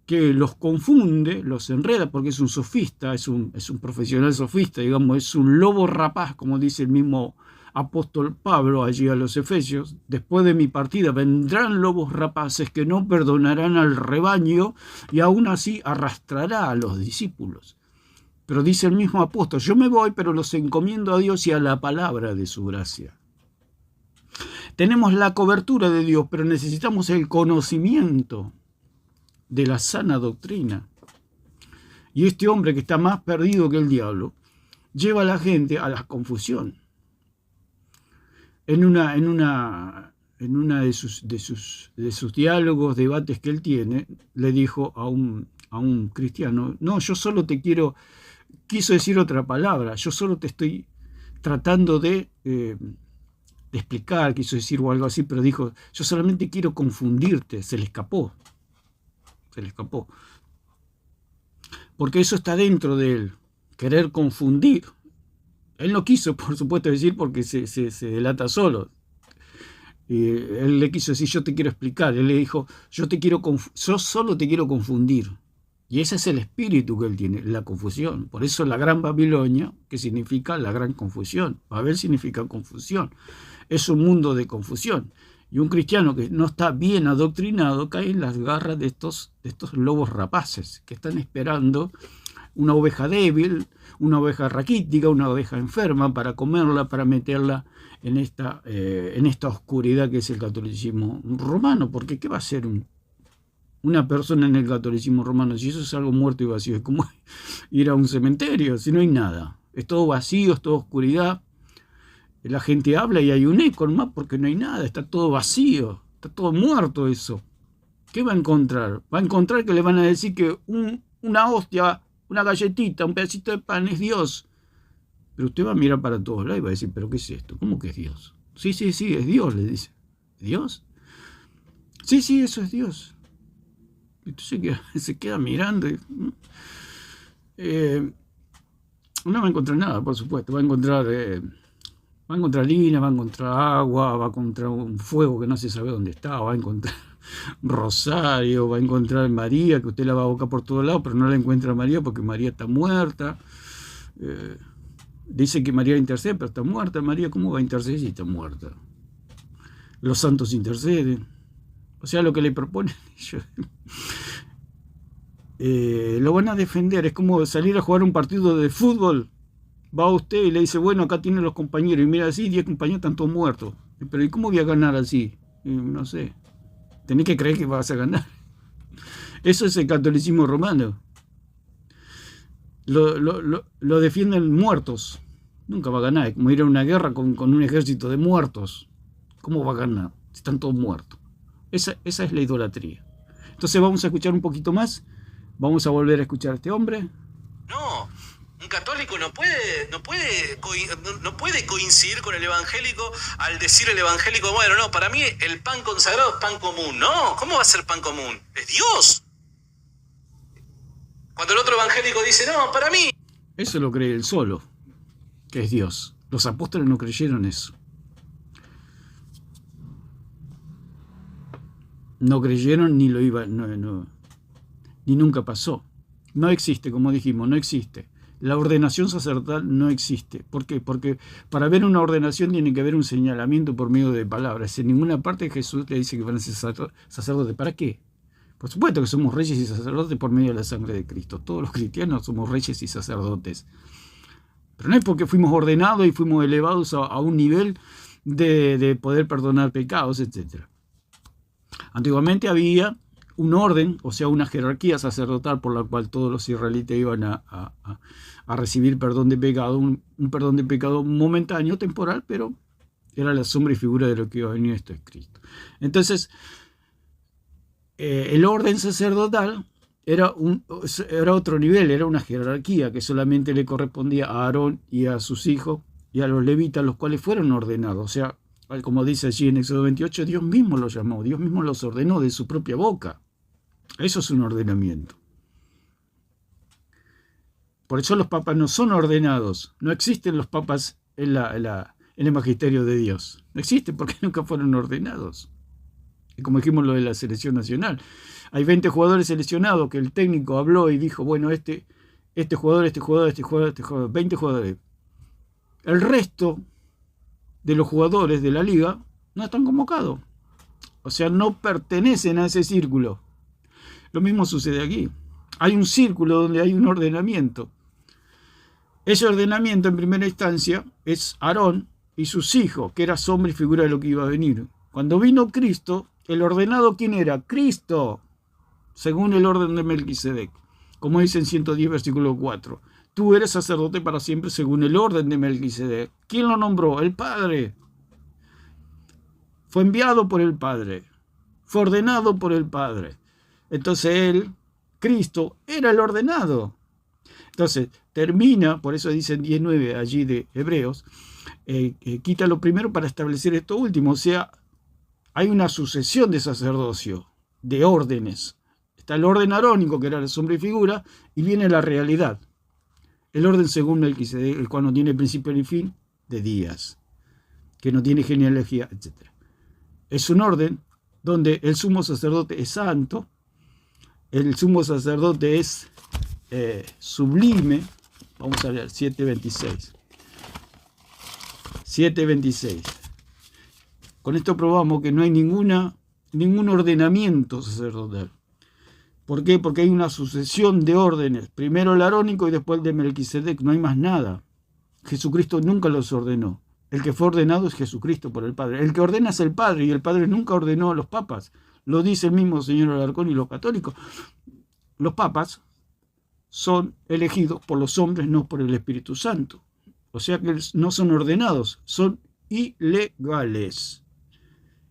que los confunde, los enreda, porque es un sofista, es un profesional sofista, digamos, es un lobo rapaz, como dice el mismo apóstol Pablo allí a los Efesios: después de mi partida vendrán lobos rapaces que no perdonarán al rebaño, y aún así arrastrará a los discípulos. Pero dice el mismo apóstol: yo me voy, pero los encomiendo a Dios y a la palabra de su gracia. Tenemos la cobertura de Dios, pero necesitamos el conocimiento de la sana doctrina. Y este hombre, que está más perdido que el diablo, lleva a la gente a la confusión. En una de sus diálogos, debates que él tiene, le dijo a un cristiano: no, yo solo te quiso decir otra palabra, yo solo te estoy tratando de explicar, quiso decir o algo así, pero dijo: yo solamente quiero confundirte. Se le escapó. Porque eso está dentro de él, querer confundir. Él no quiso, por supuesto, decir, porque se delata solo. Él le quiso decir: yo te quiero explicar. Él le dijo: yo solo te quiero confundir. Y ese es el espíritu que él tiene, la confusión. Por eso la Gran Babilonia, que significa la gran confusión. Babel significa confusión. Es un mundo de confusión. Y un cristiano que no está bien adoctrinado cae en las garras de estos lobos rapaces, que están esperando una oveja débil, una oveja raquítica, una oveja enferma, para comerla, para meterla en esta oscuridad que es el catolicismo romano. Porque ¿qué va a hacer una persona en el catolicismo romano si eso es algo muerto y vacío? Es como ir a un cementerio, si no hay nada. Es todo vacío, es todo oscuridad. La gente habla y hay un eco nomás, porque no hay nada, está todo vacío, está todo muerto eso. ¿Qué va a encontrar? Va a encontrar que le van a decir que una hostia, una galletita, un pedacito de pan es Dios. Pero usted va a mirar para todos lados y va a decir, ¿pero qué es esto? ¿Cómo que es Dios? Sí, es Dios, le dice. ¿Dios? Sí, eso es Dios. Entonces se queda mirando. No va a encontrar nada, por supuesto. Va a encontrar harina, va a encontrar agua, va a encontrar un fuego que no se sabe dónde está, va a encontrar rosario, va a encontrar María, que usted la va a buscar por todos lados, pero no la encuentra a María porque María está muerta. Dice que María intercede, pero está muerta. María, ¿cómo va a interceder si está muerta? Los santos interceden. O sea, lo que le proponen ellos lo van a defender. Es como salir a jugar un partido de fútbol. Va usted y le dice, bueno, acá tienen los compañeros. Y mira, así 10 compañeros están todos muertos. Pero ¿y cómo voy a ganar así? No sé. Tenés que creer que vas a ganar. Eso es el catolicismo romano. Lo defienden muertos. Nunca va a ganar. Es como ir a una guerra con un ejército de muertos. ¿Cómo va a ganar? Están todos muertos. Esa es la idolatría. Entonces vamos a escuchar un poquito más. Vamos a volver a escuchar a este hombre. No, un católico no puede coincidir con el evangélico al decir el evangélico, bueno, no, para mí el pan consagrado es pan común. No, ¿cómo va a ser pan común? Es Dios. Cuando el otro evangélico dice, no, para mí... Eso lo cree él solo, que es Dios. Los apóstoles no creyeron eso. No creyeron ni lo iban, ni nunca pasó. No existe, como dijimos, no existe. La ordenación sacerdotal no existe. ¿Por qué? Porque para ver una ordenación tiene que haber un señalamiento por medio de palabras. En ninguna parte Jesús le dice que van a ser sacerdotes. ¿Para qué? Por supuesto que somos reyes y sacerdotes por medio de la sangre de Cristo. Todos los cristianos somos reyes y sacerdotes. Pero no es porque fuimos ordenados y fuimos elevados a un nivel de poder perdonar pecados, etc. Antiguamente había un orden, o sea, una jerarquía sacerdotal por la cual todos los israelitas iban a recibir perdón de pecado, un perdón de pecado momentáneo, temporal, pero era la sombra y figura de lo que iba a venir. Esto es Cristo. Entonces, el orden sacerdotal era otro nivel, era una jerarquía que solamente le correspondía a Aarón y a sus hijos y a los levitas, los cuales fueron ordenados. O sea, como dice allí en Éxodo 28, Dios mismo los llamó, Dios mismo los ordenó de su propia boca. Eso es un ordenamiento. Por eso los papas no son ordenados. No existen los papas en el magisterio de Dios. No existen porque nunca fueron ordenados. Y como dijimos lo de la selección nacional. Hay 20 jugadores seleccionados que el técnico habló y dijo, bueno, este jugador, 20 jugadores. El resto de los jugadores de la liga no están convocados. O sea, no pertenecen a ese círculo. Lo mismo sucede aquí. Hay un círculo donde hay un ordenamiento. Ese ordenamiento en primera instancia es Aarón y sus hijos, que era sombra y figura de lo que iba a venir. Cuando vino Cristo, el ordenado, ¿quién era? Cristo, según el orden de Melquisedec. Como dice en 110, versículo 4. Tú eres sacerdote para siempre según el orden de Melquisedec. ¿Quién lo nombró? El Padre. Fue enviado por el Padre. Fue ordenado por el Padre. Entonces él, Cristo, era el ordenado. Entonces termina, por eso dice en 19 allí de Hebreos, quita lo primero para establecer esto último. O sea, hay una sucesión de sacerdocio, de órdenes. Está el orden arónico, que era la sombra y figura, y viene la realidad. El orden según Melquisedec, el cual no tiene principio ni fin, de días, que no tiene genealogía, etc. Es un orden donde el sumo sacerdote es santo, el sumo sacerdote es sublime. Vamos a ver, 7.26. 7.26. Con esto probamos que no hay ningún ordenamiento sacerdotal. ¿Por qué? Porque hay una sucesión de órdenes. Primero el arónico y después el de Melquisedec. No hay más nada. Jesucristo nunca los ordenó. El que fue ordenado es Jesucristo por el Padre. El que ordena es el Padre, y el Padre nunca ordenó a los papas. Lo dice el mismo señor Alarcón y los católicos. Los papas son elegidos por los hombres, no por el Espíritu Santo. O sea que no son ordenados, son ilegales.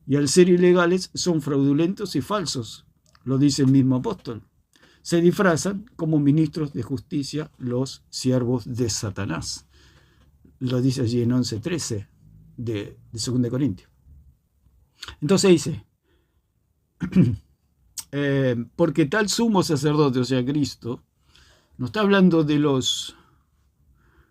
Y al ser ilegales son fraudulentos y falsos, lo dice el mismo apóstol. Se disfrazan como ministros de justicia los siervos de Satanás. Lo dice allí en 11:13 de 2 Corintios. Entonces dice, porque tal sumo sacerdote, o sea, Cristo, no está hablando de los...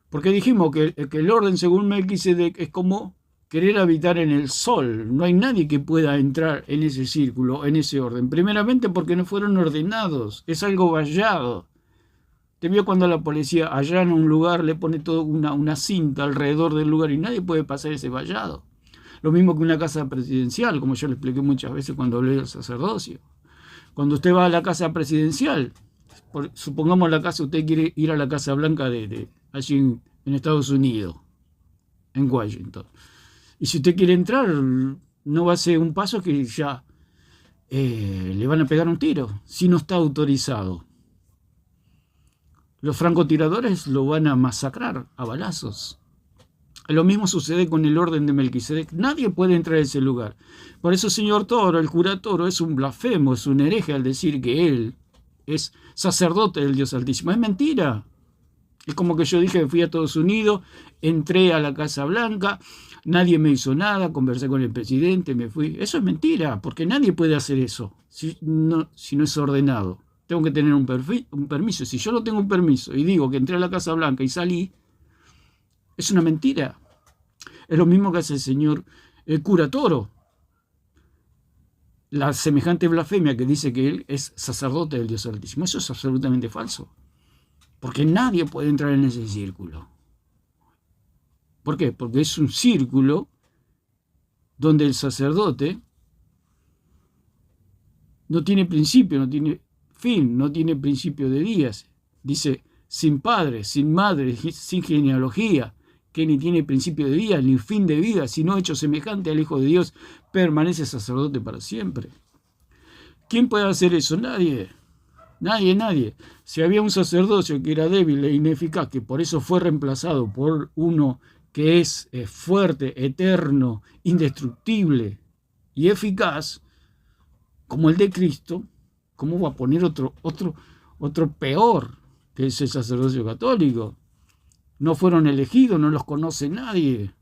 Porque dijimos que el orden según Melquisedec es como querer habitar en el sol. No hay nadie que pueda entrar en ese círculo, en ese orden. Primeramente porque no fueron ordenados. Es algo vallado. Te vio cuando la policía allá en un lugar le pone toda una cinta alrededor del lugar y nadie puede pasar ese vallado. Lo mismo que una casa presidencial, como yo le expliqué muchas veces cuando hablé del sacerdocio. Cuando usted va a la casa presidencial, supongamos la casa, usted quiere ir a la Casa Blanca de allí en Estados Unidos, en Washington. Y si usted quiere entrar, no va a ser un paso que ya le van a pegar un tiro, si no está autorizado. Los francotiradores lo van a masacrar a balazos. Lo mismo sucede con el orden de Melquisedec. Nadie puede entrar a ese lugar. Por eso el señor Toro, el cura Toro, es un blasfemo, es un hereje al decir que él es sacerdote del Dios Altísimo. Es mentira. Es como que yo dije que fui a Estados Unidos, entré a la Casa Blanca, nadie me hizo nada, conversé con el presidente, me fui. Eso es mentira, porque nadie puede hacer eso si no es ordenado. Tengo que tener un permiso. Si yo no tengo un permiso y digo que entré a la Casa Blanca y salí, es una mentira. Es lo mismo que hace el señor cura Toro. La semejante blasfemia que dice que él es sacerdote del Dios Altísimo. Eso es absolutamente falso. Porque nadie puede entrar en ese círculo. ¿Por qué? Porque es un círculo donde el sacerdote no tiene principio, no tiene fin, no tiene principio de días. Dice, sin padre, sin madre, sin genealogía, que ni tiene principio de días, ni fin de vida, sino hecho semejante al Hijo de Dios, permanece sacerdote para siempre. ¿Quién puede hacer eso? Nadie. Nadie. Si había un sacerdocio que era débil e ineficaz, que por eso fue reemplazado por uno que es fuerte, eterno, indestructible y eficaz, como el de Cristo, ¿cómo va a poner otro peor, que es el sacerdocio católico? No fueron elegidos, no los conoce nadie.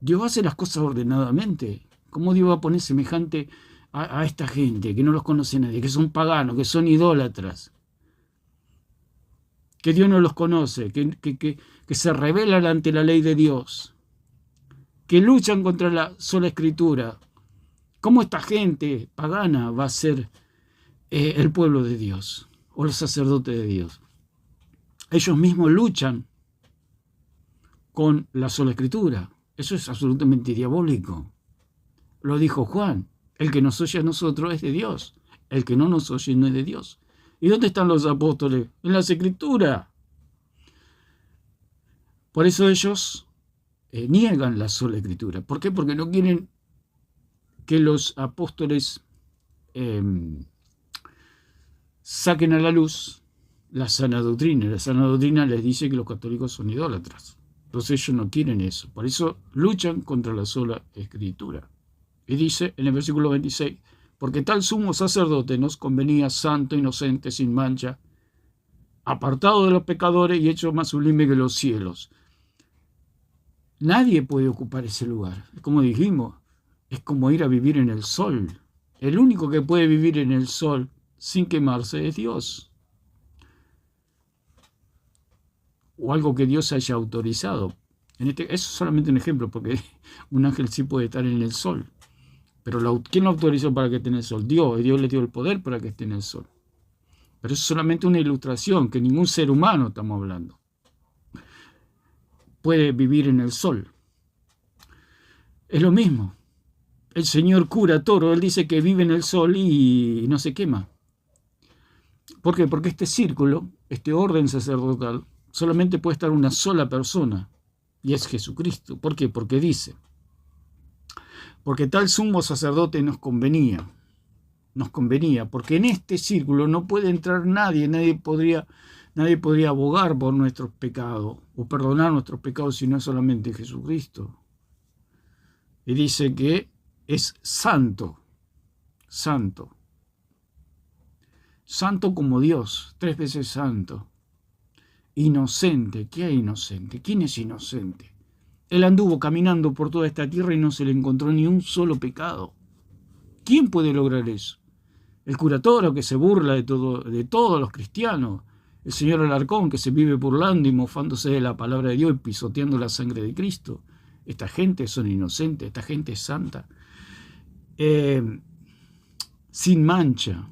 Dios hace las cosas ordenadamente. ¿Cómo Dios va a poner semejante a esta gente que no los conoce nadie, que son paganos, que son idólatras? Que Dios no los conoce, que se rebelan ante la ley de Dios, que luchan contra la sola escritura. ¿Cómo esta gente pagana va a ser el pueblo de Dios o los sacerdotes de Dios? Ellos mismos luchan con la sola escritura. Eso es absolutamente diabólico. Lo dijo Juan. El que nos oye a nosotros es de Dios. El que no nos oye no es de Dios. ¿Y dónde están los apóstoles? En las escrituras. Por eso ellos niegan la sola escritura. ¿Por qué? Porque no quieren que los apóstoles saquen a la luz la sana doctrina. La sana doctrina les dice que los católicos son idólatras. Entonces ellos no quieren eso. Por eso luchan contra la sola escritura. Y dice en el versículo 26, porque tal sumo sacerdote nos convenía santo, inocente, sin mancha, apartado de los pecadores y hecho más sublime que los cielos. Nadie puede ocupar ese lugar. Como dijimos, es como ir a vivir en el sol. El único que puede vivir en el sol sin quemarse es Dios. O algo que Dios haya autorizado. Eso es solamente un ejemplo, porque un ángel sí puede estar en el sol. Pero ¿quién lo autorizó para que esté en el sol? Dios. Y Dios le dio el poder para que esté en el sol. Pero eso es solamente una ilustración, que ningún ser humano, estamos hablando, puede vivir en el sol. Es lo mismo. El señor cura Toro, él dice que vive en el sol y no se quema. ¿Por qué? Porque este círculo, este orden sacerdotal, solamente puede estar una sola persona, y es Jesucristo. ¿Por qué? Porque dice, porque tal sumo sacerdote nos convenía, porque en este círculo no puede entrar nadie podría abogar por nuestros pecados, o perdonar nuestros pecados, si no es solamente Jesucristo. Y dice que es santo, santo. Santo como Dios, 3 veces santo. Inocente, ¿qué hay inocente? ¿Quién es inocente? Él anduvo caminando por toda esta tierra y no se le encontró ni un solo pecado. ¿Quién puede lograr eso? El curatoro que se burla de todos los cristianos. El señor Alarcón que se vive burlando y mofándose de la palabra de Dios y pisoteando la sangre de Cristo. Esta gente son inocentes, esta gente es santa. Sin mancha.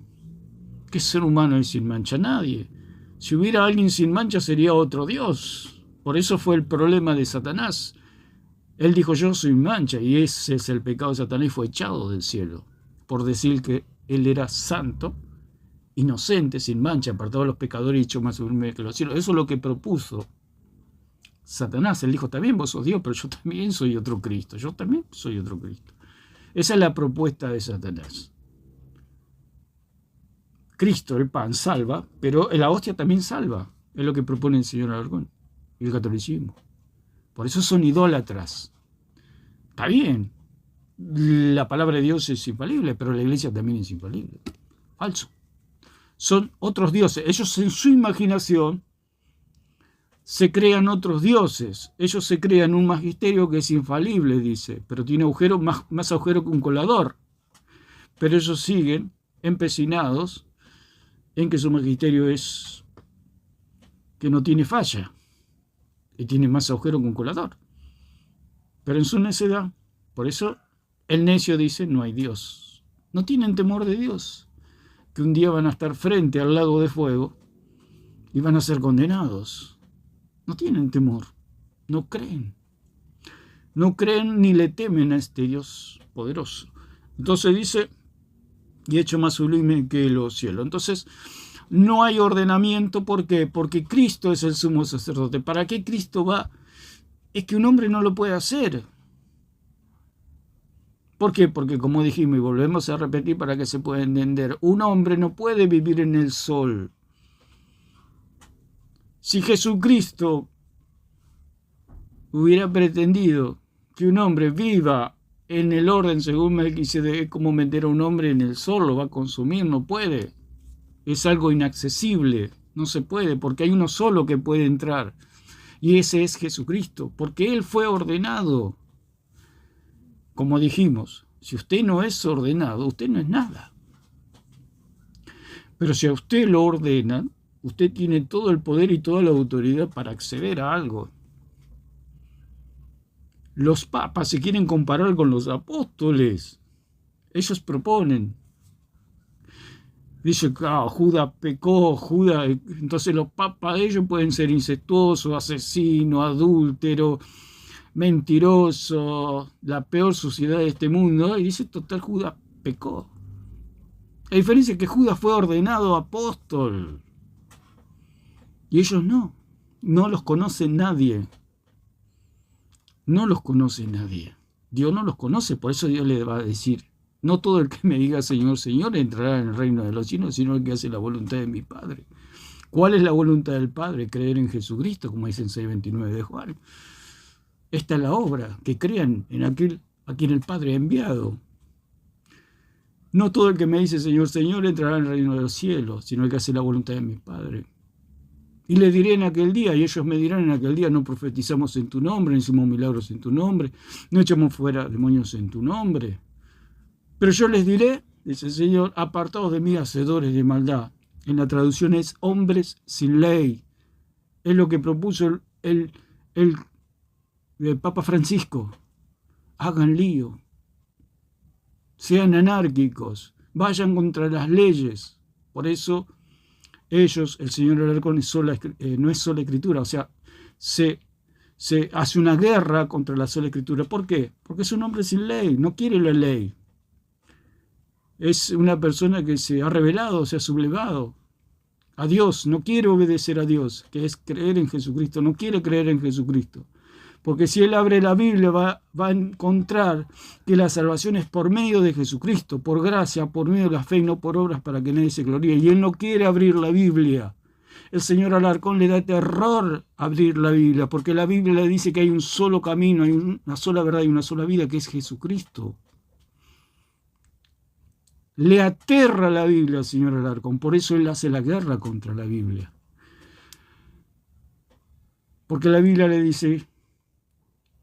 ¿Qué ser humano es sin mancha? Nadie. Si hubiera alguien sin mancha sería otro Dios. Por eso fue el problema de Satanás. Él dijo yo soy mancha y ese es el pecado de Satanás y fue echado del cielo. Por decir que él era santo, inocente, sin mancha, apartado de los pecadores y hecho más sublime que los cielos. Eso es lo que propuso Satanás. Él dijo también vos sos Dios, pero yo también soy otro Cristo. Yo también soy otro Cristo. Esa es la propuesta de Satanás. Cristo, el pan, salva, pero la hostia también salva. Es lo que propone el señor Alarcón y el catolicismo. Por eso son idólatras. Está bien, la palabra de Dios es infalible, pero la iglesia también es infalible. Falso. Son otros dioses. Ellos en su imaginación se crean otros dioses. Ellos se crean un magisterio que es infalible, dice, pero tiene agujero, más agujero que un colador. Pero ellos siguen empecinados en que su magisterio es que no tiene falla y tiene más agujero que un colador. Pero en su necedad, por eso el necio dice no hay Dios. No tienen temor de Dios, que un día van a estar frente al lago de fuego y van a ser condenados. No tienen temor, no creen. No creen ni le temen a este Dios poderoso. Entonces dice, y hecho más sublime que los cielos. Entonces, no hay ordenamiento. ¿Por qué? Porque Cristo es el sumo sacerdote. ¿Para qué Cristo va? Es que un hombre no lo puede hacer. ¿Por qué? Porque como dijimos y volvemos a repetir para que se pueda entender, un hombre no puede vivir en el sol. Si Jesucristo hubiera pretendido que un hombre viva en el orden según Melquisedec, como meter a un hombre en el sol, lo va a consumir, no puede. Es algo inaccesible, no se puede, porque hay uno solo que puede entrar, y ese es Jesucristo, porque Él fue ordenado. Como dijimos, si usted no es ordenado, usted no es nada. Pero si a usted lo ordenan, usted tiene todo el poder y toda la autoridad para acceder a algo. Los papas se quieren comparar con los apóstoles. Ellos proponen. Dice que Judas pecó, entonces los papas de ellos pueden ser incestuosos, asesinos, adúlteros, mentirosos, la peor suciedad de este mundo. Y dice, total, Judas pecó. La diferencia es que Judas fue ordenado apóstol. Y ellos no los conoce nadie. No los conoce nadie. Dios no los conoce, por eso Dios le va a decir, no todo el que me diga Señor, Señor entrará en el reino de los cielos, sino el que hace la voluntad de mi Padre. ¿Cuál es la voluntad del Padre? Creer en Jesucristo, como dice en 6:29 de Juan. Esta es la obra, que crean en aquel a quien el Padre ha enviado. No todo el que me dice Señor, Señor entrará en el reino de los cielos, sino el que hace la voluntad de mi Padre. Y le diré en aquel día, y ellos me dirán en aquel día, no profetizamos en tu nombre, no hicimos milagros en tu nombre, no echamos fuera demonios en tu nombre. Pero yo les diré, dice el Señor, apartados de mí, hacedores de maldad. En la traducción es hombres sin ley. Es lo que propuso el Papa Francisco. Hagan lío. Sean anárquicos. Vayan contra las leyes. Por eso ellos, el señor Alarcón, no es sola escritura, o sea, se hace una guerra contra la sola escritura. ¿Por qué? Porque es un hombre sin ley, no quiere la ley. Es una persona que se ha rebelado, se ha sublevado a Dios, no quiere obedecer a Dios, que es creer en Jesucristo, no quiere creer en Jesucristo. Porque si él abre la Biblia va a encontrar que la salvación es por medio de Jesucristo, por gracia, por medio de la fe y no por obras para que nadie se gloríe. Y él no quiere abrir la Biblia. El señor Alarcón le da terror abrir la Biblia, porque la Biblia le dice que hay un solo camino, hay una sola verdad y una sola vida, que es Jesucristo. Le aterra la Biblia al señor Alarcón, por eso él hace la guerra contra la Biblia. Porque la Biblia le dice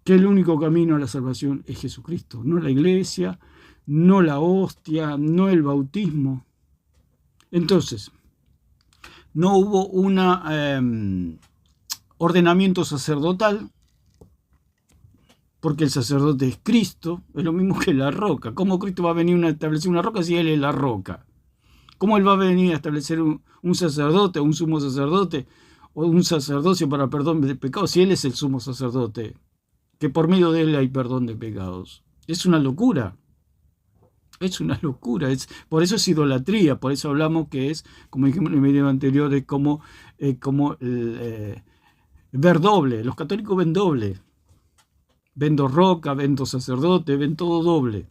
que el único camino a la salvación es Jesucristo, no la iglesia, no la hostia, no el bautismo. Entonces, no hubo un ordenamiento sacerdotal, porque el sacerdote es Cristo, es lo mismo que la roca. ¿Cómo Cristo va a venir a establecer una roca si Él es la roca? ¿Cómo Él va a venir a establecer un sacerdote, un sumo sacerdote, o un sacerdocio para perdón de pecados si Él es el sumo sacerdote? Que por medio de Él hay perdón de pecados. Es una locura. Es una locura. Por eso es idolatría. Por eso hablamos que es, como dijimos en el video anterior, es como ver doble. Los católicos ven doble. Ven dos rocas, ven dos sacerdotes, ven todo doble.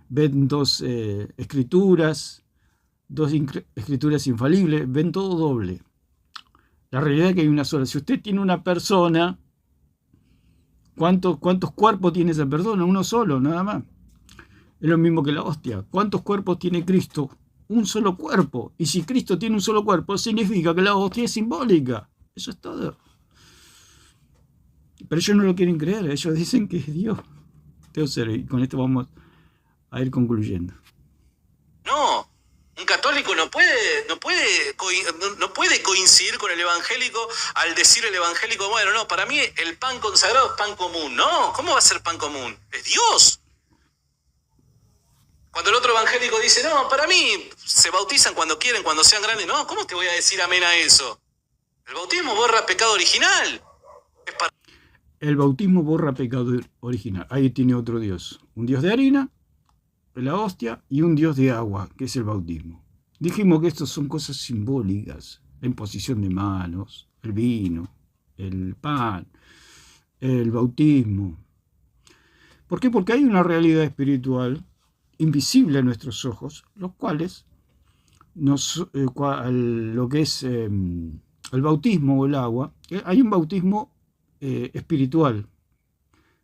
Ven dos escrituras, escrituras infalibles, ven todo doble. La realidad es que hay una sola. Si usted tiene una persona, ¿cuántos cuerpos tiene esa persona? Uno solo, nada más. Es lo mismo que la hostia. ¿Cuántos cuerpos tiene Cristo? Un solo cuerpo. Y si Cristo tiene un solo cuerpo, significa que la hostia es simbólica. Eso es todo. Pero ellos no lo quieren creer, ellos dicen que es Dios. Y con esto vamos a ir concluyendo. No, un católico no puede coincidir con el evangélico al decir el evangélico, bueno, no, para mí el pan consagrado es pan común. No, ¿cómo va a ser pan común? Es Dios. Cuando el otro evangélico dice, no, para mí se bautizan cuando quieren, cuando sean grandes. No, ¿cómo te voy a decir amén a eso? El bautismo borra pecado original. Es para... El bautismo borra pecado original. Ahí tiene otro Dios. Un Dios de harina, la hostia, y un Dios de agua, que es el bautismo. Dijimos que estas son cosas simbólicas. La imposición de manos, el vino, el pan, el bautismo. ¿Por qué? Porque hay una realidad espiritual invisible a nuestros ojos, los cuales lo que es el bautismo o el agua, hay un bautismo espiritual,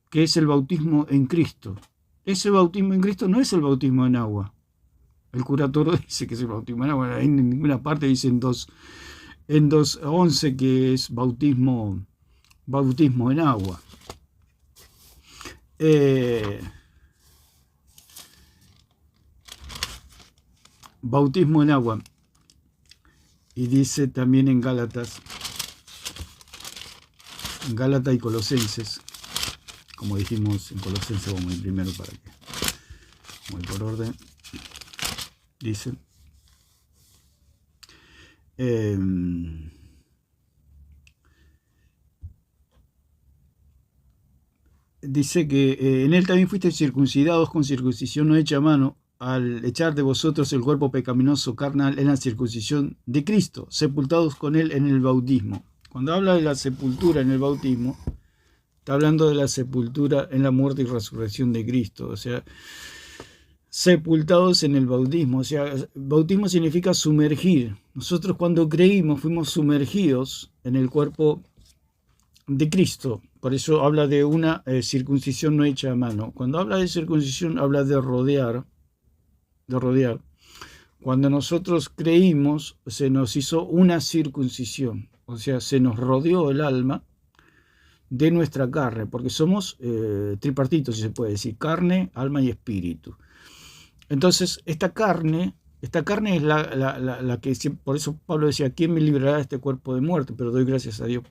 que es el bautismo en Cristo. Ese bautismo en Cristo no es el bautismo en agua. El cura Toro dice que es el bautismo en agua. En ninguna parte dice en 2.11 que es bautismo en agua. Bautismo en agua. Y dice también en Gálatas y Colosenses, como dijimos en Colosenses, vamos a ir primero para que, vamos a ir por orden, dice, dice que en él también fuisteis circuncidados con circuncisión no hecha a mano, al echar de vosotros el cuerpo pecaminoso carnal en la circuncisión de Cristo, sepultados con él en el bautismo. Cuando habla de la sepultura en el bautismo, está hablando de la sepultura en la muerte y resurrección de Cristo. O sea, sepultados en el bautismo. O sea, bautismo significa sumergir. Nosotros cuando creímos fuimos sumergidos en el cuerpo de Cristo. Por eso habla de una circuncisión no hecha a mano. Cuando habla de circuncisión, habla de rodear. Cuando nosotros creímos, se nos hizo una circuncisión. O sea, se nos rodeó el alma de nuestra carne, porque somos tripartitos, si se puede decir, carne, alma y espíritu. Entonces, esta carne es la que, por eso Pablo decía, ¿quién me librará de este cuerpo de muerte? Pero doy gracias a Dios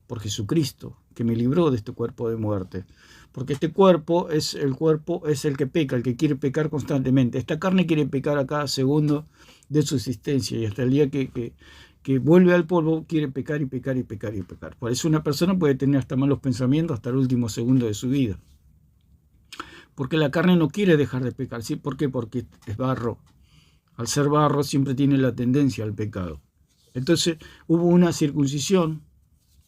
por Jesucristo, que me libró de este cuerpo de muerte. Porque este cuerpo es el que peca, el que quiere pecar constantemente. Esta carne quiere pecar a cada segundo de su existencia, y hasta el día que vuelve al polvo, quiere pecar y pecar y pecar y pecar. Por eso una persona puede tener hasta malos pensamientos hasta el último segundo de su vida. Porque la carne no quiere dejar de pecar. ¿Sí? ¿Por qué? Porque es barro. Al ser barro siempre tiene la tendencia al pecado. Entonces hubo una circuncisión.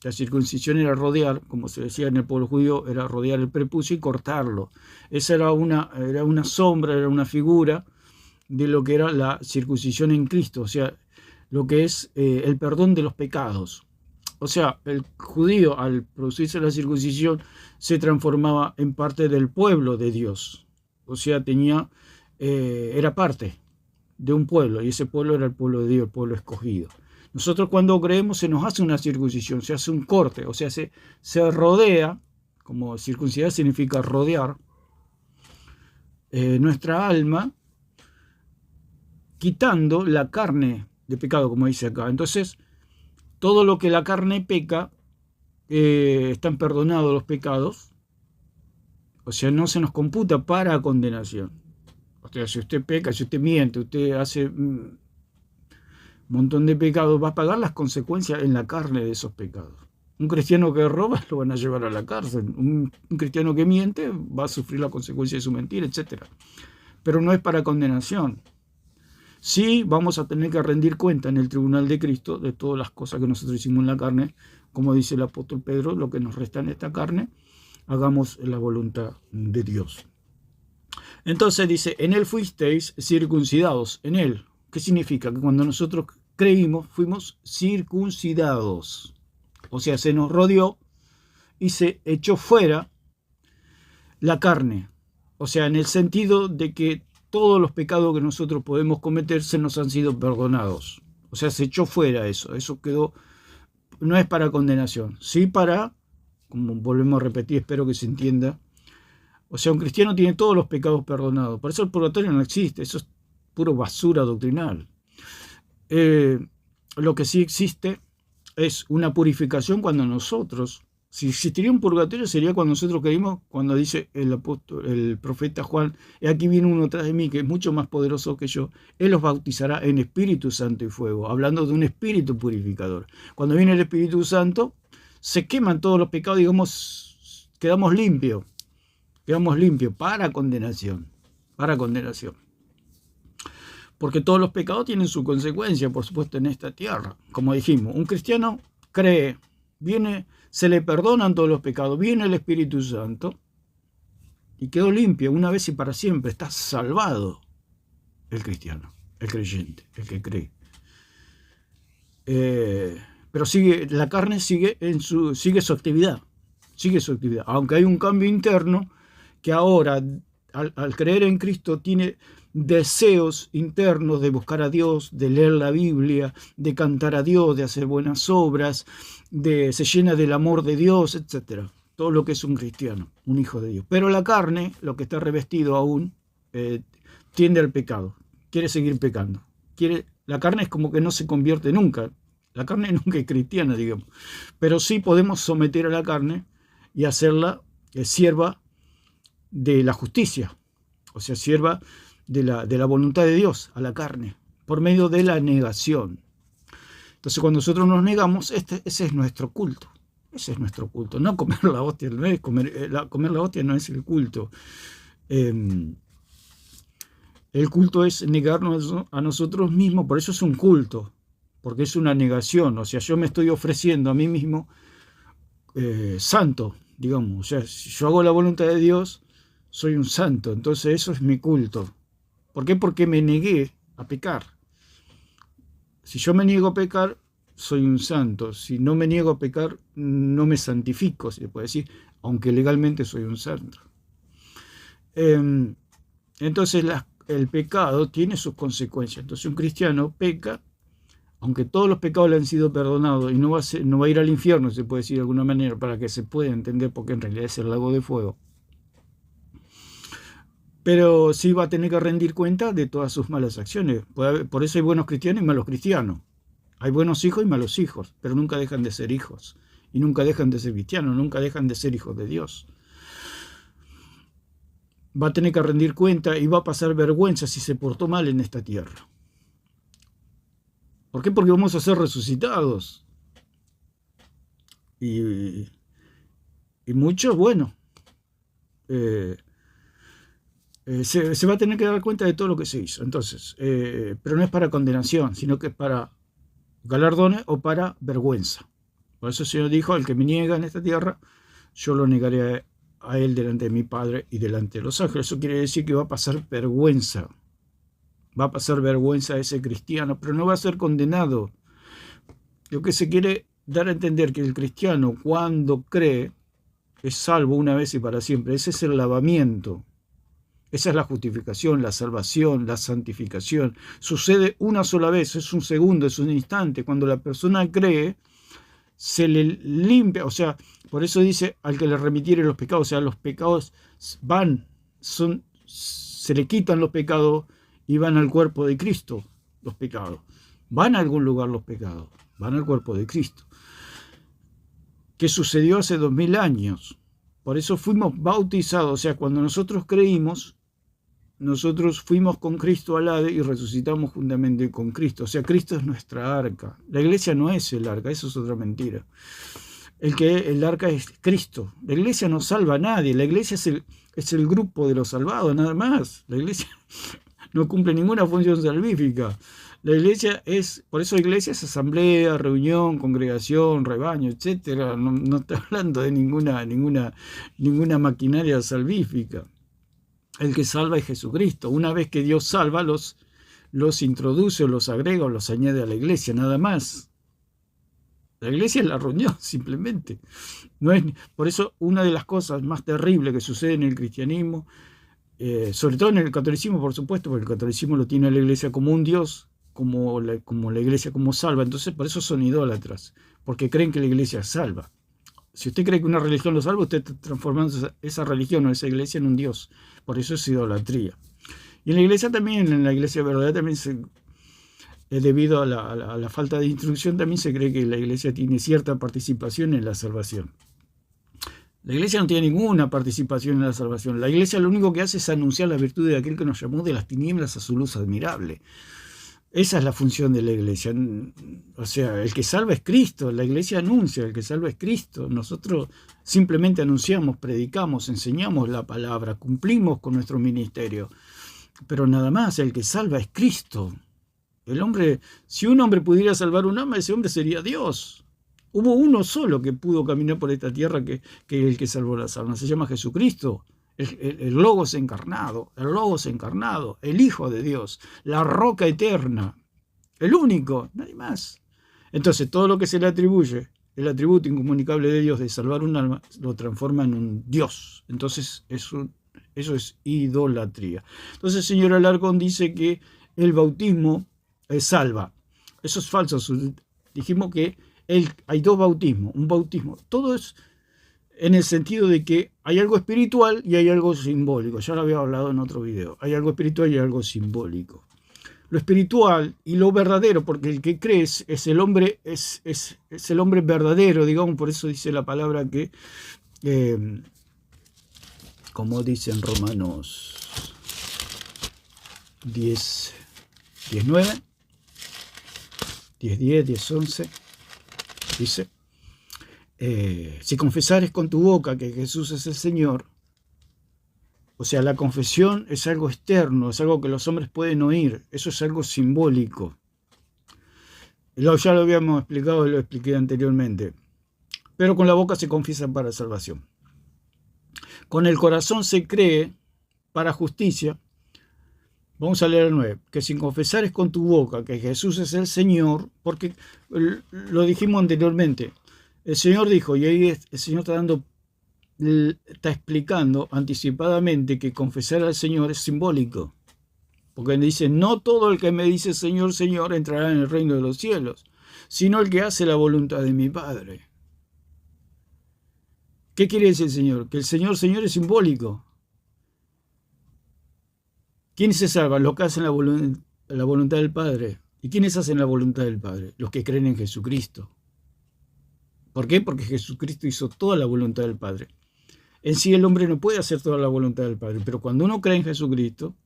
La circuncisión era rodear, como se decía en el pueblo judío, era rodear el prepucio y cortarlo. Esa era una sombra, era una figura de lo que era la circuncisión en Cristo. O sea, lo que es el perdón de los pecados. O sea, el judío, al producirse la circuncisión, se transformaba en parte del pueblo de Dios. O sea, era parte. de un pueblo, y ese pueblo era el pueblo de Dios, el pueblo escogido. Nosotros cuando creemos se nos hace una circuncisión, se hace un corte, o sea, se rodea, como circuncidar significa rodear, nuestra alma, quitando la carne de pecado, como dice acá. Entonces, todo lo que la carne peca, están perdonados los pecados, o sea, no se nos computa para condenación. O sea, si usted peca, si usted miente, usted hace un montón de pecados, va a pagar las consecuencias en la carne de esos pecados. Un cristiano que roba lo van a llevar a la cárcel. Un cristiano que miente va a sufrir la consecuencia de su mentira, etc. Pero no es para condenación. Sí vamos a tener que rendir cuenta en el tribunal de Cristo de todas las cosas que nosotros hicimos en la carne. Como dice el apóstol Pedro, lo que nos resta en esta carne, hagamos la voluntad de Dios. Entonces dice, en él fuisteis circuncidados, en él. ¿Qué significa? Que cuando nosotros creímos, fuimos circuncidados. O sea, se nos rodeó y se echó fuera la carne. O sea, en el sentido de que todos los pecados que nosotros podemos cometer se nos han sido perdonados. O sea, se echó fuera eso. Eso quedó, no es para condenación, sí para, como volvemos a repetir, espero que se entienda. O sea, un cristiano tiene todos los pecados perdonados. Por eso el purgatorio no existe. Eso es puro basura doctrinal. Lo que sí existe es una purificación cuando nosotros, si existiría un purgatorio sería cuando nosotros creímos, cuando dice el profeta Juan, aquí viene uno tras de mí que es mucho más poderoso que yo, él los bautizará en Espíritu Santo y fuego, hablando de un espíritu purificador. Cuando viene el Espíritu Santo, se queman todos los pecados, digamos, quedamos limpios para condenación, porque todos los pecados tienen su consecuencia, por supuesto, en esta tierra. Como dijimos, un cristiano cree, se le perdonan todos los pecados, viene el Espíritu Santo y quedó limpio una vez y para siempre. Está salvado el cristiano, el creyente, el que cree. Pero la carne sigue su actividad, aunque hay un cambio interno que ahora, al creer en Cristo, tiene deseos internos de buscar a Dios, de leer la Biblia, de cantar a Dios, de hacer buenas obras, se llena del amor de Dios, etc. Todo lo que es un cristiano, un hijo de Dios. Pero la carne, lo que está revestido aún, tiende al pecado, quiere seguir pecando. La carne es como que no se convierte nunca. La carne nunca es cristiana, digamos. Pero sí podemos someter a la carne y hacerla sierva de la justicia, o sea, sierva de la voluntad de Dios a la carne, por medio de la negación. Entonces, cuando nosotros nos negamos, ese es nuestro culto. Ese es nuestro culto. No comer la hostia, no es comer la hostia no es el culto. El culto es negarnos a nosotros mismos, por eso es un culto, porque es una negación. O sea, yo me estoy ofreciendo a mí mismo santo, digamos. O sea, si yo hago la voluntad de Dios, soy un santo. Entonces eso es mi culto. ¿Por qué? Porque me negué a pecar. Si yo me niego a pecar, soy un santo. Si no me niego a pecar, no me santifico, se puede decir, aunque legalmente soy un santo. Entonces el pecado tiene sus consecuencias. Entonces un cristiano peca, aunque todos los pecados le han sido perdonados y no va a ir al infierno, se puede decir de alguna manera, para que se pueda entender, porque en realidad es el lago de fuego. Pero sí va a tener que rendir cuenta de todas sus malas acciones. Por eso hay buenos cristianos y malos cristianos. Hay buenos hijos y malos hijos, pero nunca dejan de ser hijos. Y nunca dejan de ser cristianos, nunca dejan de ser hijos de Dios. Va a tener que rendir cuenta y va a pasar vergüenza si se portó mal en esta tierra. ¿Por qué? Porque vamos a ser resucitados. Y muchos, bueno, se va a tener que dar cuenta de todo lo que se hizo. Entonces, pero no es para condenación, sino que es para galardones o para vergüenza. Por eso el Señor dijo, el que me niega en esta tierra, yo lo negaré a él delante de mi Padre y delante de los ángeles. Eso quiere decir que va a pasar vergüenza. Va a pasar vergüenza a ese cristiano, pero no va a ser condenado. Lo que se quiere dar a entender que el cristiano, cuando cree, es salvo una vez y para siempre. Ese es el lavamiento. Esa es la justificación, la salvación, la santificación. Sucede una sola vez, es un segundo, es un instante. Cuando la persona cree, se le limpia, o sea, por eso dice al que le remitiere los pecados, o sea, los pecados se le quitan los pecados y van al cuerpo de Cristo, los pecados. Van a algún lugar los pecados, van al cuerpo de Cristo. ¿Qué sucedió hace 2000 años? Por eso fuimos bautizados, o sea, cuando nosotros creímos, nosotros fuimos con Cristo al Hades y resucitamos juntamente con Cristo. O sea, Cristo es nuestra arca. La iglesia no es el arca, eso es otra mentira. El arca es Cristo. La iglesia no salva a nadie, la iglesia es el grupo de los salvados, nada más. La iglesia no cumple ninguna función salvífica. La iglesia por eso iglesia es asamblea, reunión, congregación, rebaño, etc. No está hablando de ninguna maquinaria salvífica. El que salva es Jesucristo. Una vez que Dios salva, los introduce, o los agrega, o los añade a la iglesia, nada más. La iglesia es la reunión, simplemente. Por eso, una de las cosas más terribles que sucede en el cristianismo, sobre todo en el catolicismo, por supuesto, porque el catolicismo lo tiene a la iglesia como un Dios, como la iglesia como salva. Entonces, por eso son idólatras, porque creen que la iglesia salva. Si usted cree que una religión lo salva, usted está transformando esa religión o esa iglesia en un Dios. Por eso es idolatría. Y en la iglesia también, en la iglesia verdadera también, debido a la falta de instrucción, también se cree que la iglesia tiene cierta participación en la salvación. La iglesia no tiene ninguna participación en la salvación. La iglesia lo único que hace es anunciar la virtud de aquel que nos llamó de las tinieblas a su luz admirable. Esa es la función de la iglesia. O sea, el que salva es Cristo. La iglesia anuncia, el que salva es Cristo. Nosotros simplemente anunciamos, predicamos, enseñamos la palabra, cumplimos con nuestro ministerio. Pero nada más, el que salva es Cristo. Si un hombre pudiera salvar un alma, ese hombre sería Dios. Hubo uno solo que pudo caminar por esta tierra que el que salvó las almas. Se llama Jesucristo. El Logos encarnado, el Hijo de Dios, la roca eterna, el único, nadie más. Entonces todo lo que se le atribuye, el atributo incomunicable de Dios de salvar un alma, lo transforma en un Dios. Entonces eso es idolatría. Entonces el señor Alarcón dice que el bautismo salva. Eso es falso. Dijimos que hay dos bautismos, un bautismo. Todo es en el sentido de que hay algo espiritual y hay algo simbólico. Ya lo había hablado en otro video. Hay algo espiritual y algo simbólico. Lo espiritual y lo verdadero, porque el que cree es el hombre, es el hombre verdadero, digamos, por eso dice la palabra que, como dice en Romanos 10:9, 10:10, 10:11, dice: si confesares con tu boca que Jesús es el Señor, o sea, la confesión es algo externo, es algo que los hombres pueden oír, eso es algo simbólico. Ya lo habíamos explicado, lo expliqué anteriormente. Pero con la boca se confiesa para salvación. Con el corazón se cree para justicia. Vamos a leer el 9. Que sin confesares con tu boca que Jesús es el Señor, porque lo dijimos anteriormente. El Señor dijo, y ahí el Señor está explicando anticipadamente que confesar al Señor es simbólico. Porque dice, no todo el que me dice Señor, Señor entrará en el reino de los cielos, sino el que hace la voluntad de mi Padre. ¿Qué quiere decir el Señor? Que el Señor, Señor es simbólico. ¿Quiénes se salvan? Los que hacen la voluntad del Padre. ¿Y quiénes hacen la voluntad del Padre? Los que creen en Jesucristo. ¿Por qué? Porque Jesucristo hizo toda la voluntad del Padre. En sí el hombre no puede hacer toda la voluntad del Padre, pero cuando uno cree en Jesucristo,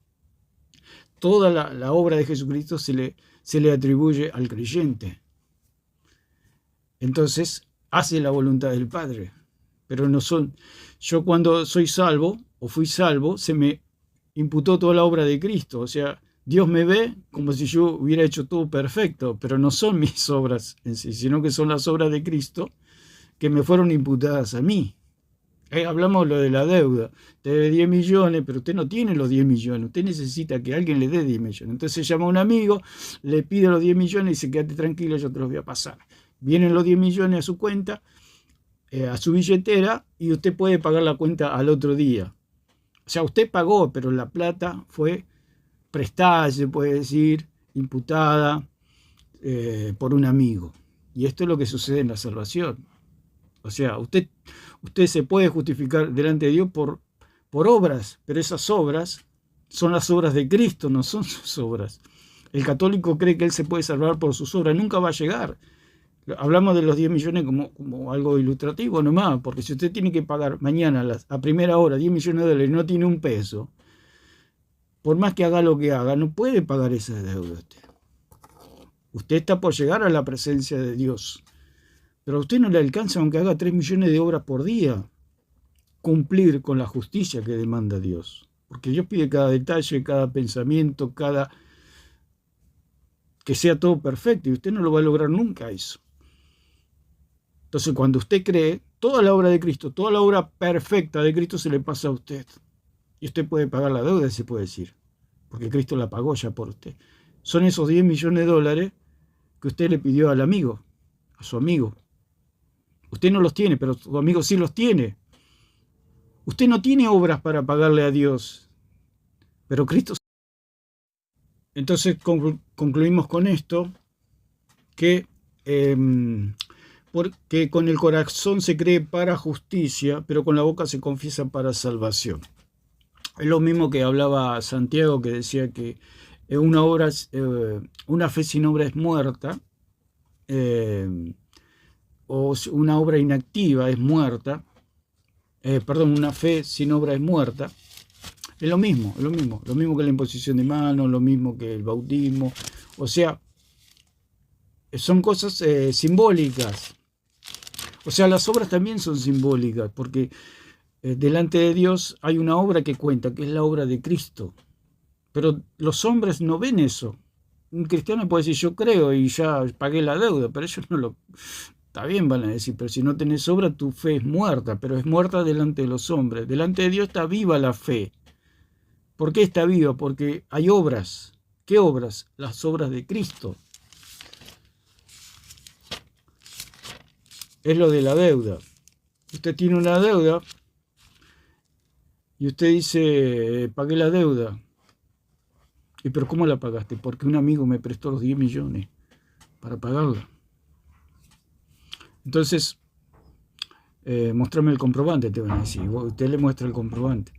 toda la obra de Jesucristo se le atribuye al creyente. Entonces, hace la voluntad del Padre. Pero yo cuando soy salvo, o fui salvo, se me imputó toda la obra de Cristo. O sea, Dios me ve como si yo hubiera hecho todo perfecto, pero no son mis obras en sí, sino que son las obras de Cristo que me fueron imputadas a mí. Hablamos lo de la deuda. Te debe 10 millones, pero usted no tiene los 10 millones. Usted necesita que alguien le dé 10 millones. Entonces llama a un amigo, le pide los 10 millones y dice, quédate tranquilo, yo te los voy a pasar. Vienen los 10 millones a su cuenta, a su billetera, y usted puede pagar la cuenta al otro día. O sea, usted pagó, pero la plata fue prestada, se puede decir, imputada por un amigo. Y esto es lo que sucede en la salvación. O sea, usted se puede justificar delante de Dios por obras, pero esas obras son las obras de Cristo, no son sus obras. El católico cree que él se puede salvar por sus obras, nunca va a llegar. Hablamos de los 10 millones como algo ilustrativo nomás, porque si usted tiene que pagar mañana a primera hora 10 millones de dólares y no tiene un peso, por más que haga lo que haga, no puede pagar esa deuda usted. Usted está por llegar a la presencia de Dios, pero a usted no le alcanza aunque haga 3 millones de obras por día cumplir con la justicia que demanda Dios. Porque Dios pide cada detalle, cada pensamiento, que sea todo perfecto, y usted no lo va a lograr nunca eso. Entonces, cuando usted cree, toda la obra de Cristo, toda la obra perfecta de Cristo se le pasa a usted. Y usted puede pagar la deuda, se puede decir, porque Cristo la pagó ya por usted. Son esos 10 millones de dólares que usted le pidió al amigo, a su amigo. Usted no los tiene, pero su amigo sí los tiene. Usted no tiene obras para pagarle a Dios, pero Cristo. Entonces concluimos con esto, que porque con el corazón se cree para justicia, pero con la boca se confiesa para salvación. Es lo mismo que hablaba Santiago, que decía que una fe sin obra es muerta, o una obra inactiva es muerta, una fe sin obra es muerta. Es lo mismo que la imposición de manos, lo mismo que el bautismo. O sea, son cosas simbólicas. O sea, las obras también son simbólicas, porque delante de Dios hay una obra que cuenta, que es la obra de Cristo. Pero los hombres no ven eso. Un cristiano puede decir, yo creo y ya pagué la deuda, pero ellos no lo... Está bien, van a decir, pero si no tenés obra, tu fe es muerta, pero es muerta delante de los hombres. Delante de Dios está viva la fe. ¿Por qué está viva? Porque hay obras. ¿Qué obras? Las obras de Cristo. Es lo de la deuda. Usted tiene una deuda y usted dice, pagué la deuda. ¿Y pero cómo la pagaste? Porque un amigo me prestó los 10 millones para pagarla. Entonces, muéstrame el comprobante, te van a decir. Usted le muestra el comprobante.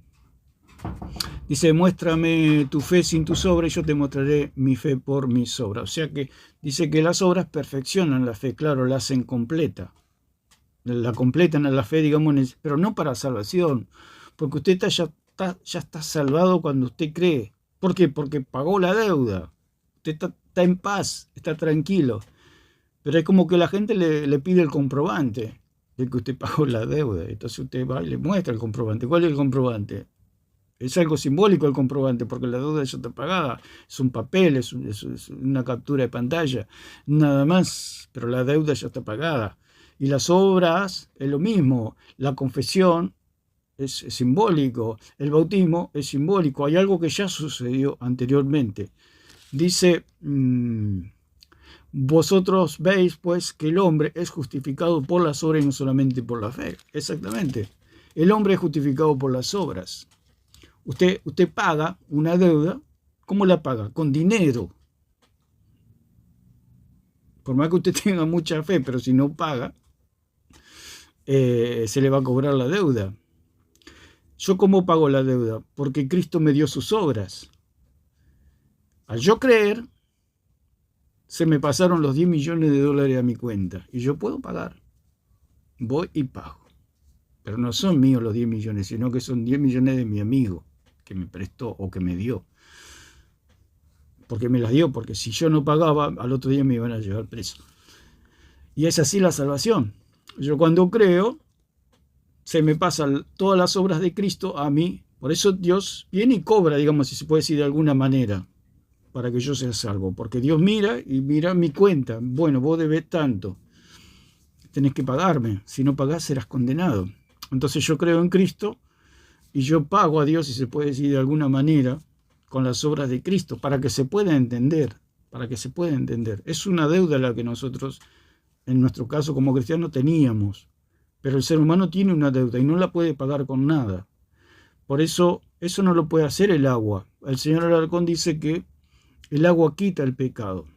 Dice, muéstrame tu fe sin tus obras y yo te mostraré mi fe por mis obras. O sea que dice que las obras perfeccionan la fe, claro, la hacen completa. La completan a la fe, digamos, pero no para salvación. Porque usted ya está salvado cuando usted cree. ¿Por qué? Porque pagó la deuda. Usted está en paz, está tranquilo. Pero es como que la gente le pide el comprobante de que usted pagó la deuda. Entonces usted va y le muestra el comprobante. ¿Cuál es el comprobante? Es algo simbólico el comprobante, porque la deuda ya está pagada. Es un papel, es una captura de pantalla, nada más. Pero la deuda ya está pagada. Y las obras es lo mismo. La confesión es simbólico. El bautismo es simbólico. Hay algo que ya sucedió anteriormente. Dice, vosotros veis pues que el hombre es justificado por las obras y no solamente por la fe. Exactamente. El hombre es justificado por las obras. Usted paga una deuda. ¿Cómo la paga? Con dinero. Por más que usted tenga mucha fe, pero si no paga, se le va a cobrar la deuda. ¿Yo cómo pago la deuda? Porque Cristo me dio sus obras. Al yo creer, se me pasaron los 10 millones de dólares a mi cuenta y yo puedo pagar. Voy y pago. Pero no son míos los 10 millones, sino que son 10 millones de mi amigo que me prestó o que me dio. Porque me las dio, porque si yo no pagaba, al otro día me iban a llevar preso. Y es así la salvación. Yo cuando creo, se me pasan todas las obras de Cristo a mí. Por eso Dios viene y cobra, digamos, si se puede decir de alguna manera, para que yo sea salvo. Porque Dios mira y mira mi cuenta. Bueno, vos debés tanto. Tenés que pagarme. Si no pagás, serás condenado. Entonces yo creo en Cristo y yo pago a Dios, si se puede decir de alguna manera, con las obras de Cristo, para que se pueda entender. Para que se pueda entender. Es una deuda la que nosotros, en nuestro caso como cristianos, teníamos. Pero el ser humano tiene una deuda y no la puede pagar con nada. Por eso Eso no lo puede hacer el agua. El señor Alarcón dice que el agua quita el pecado.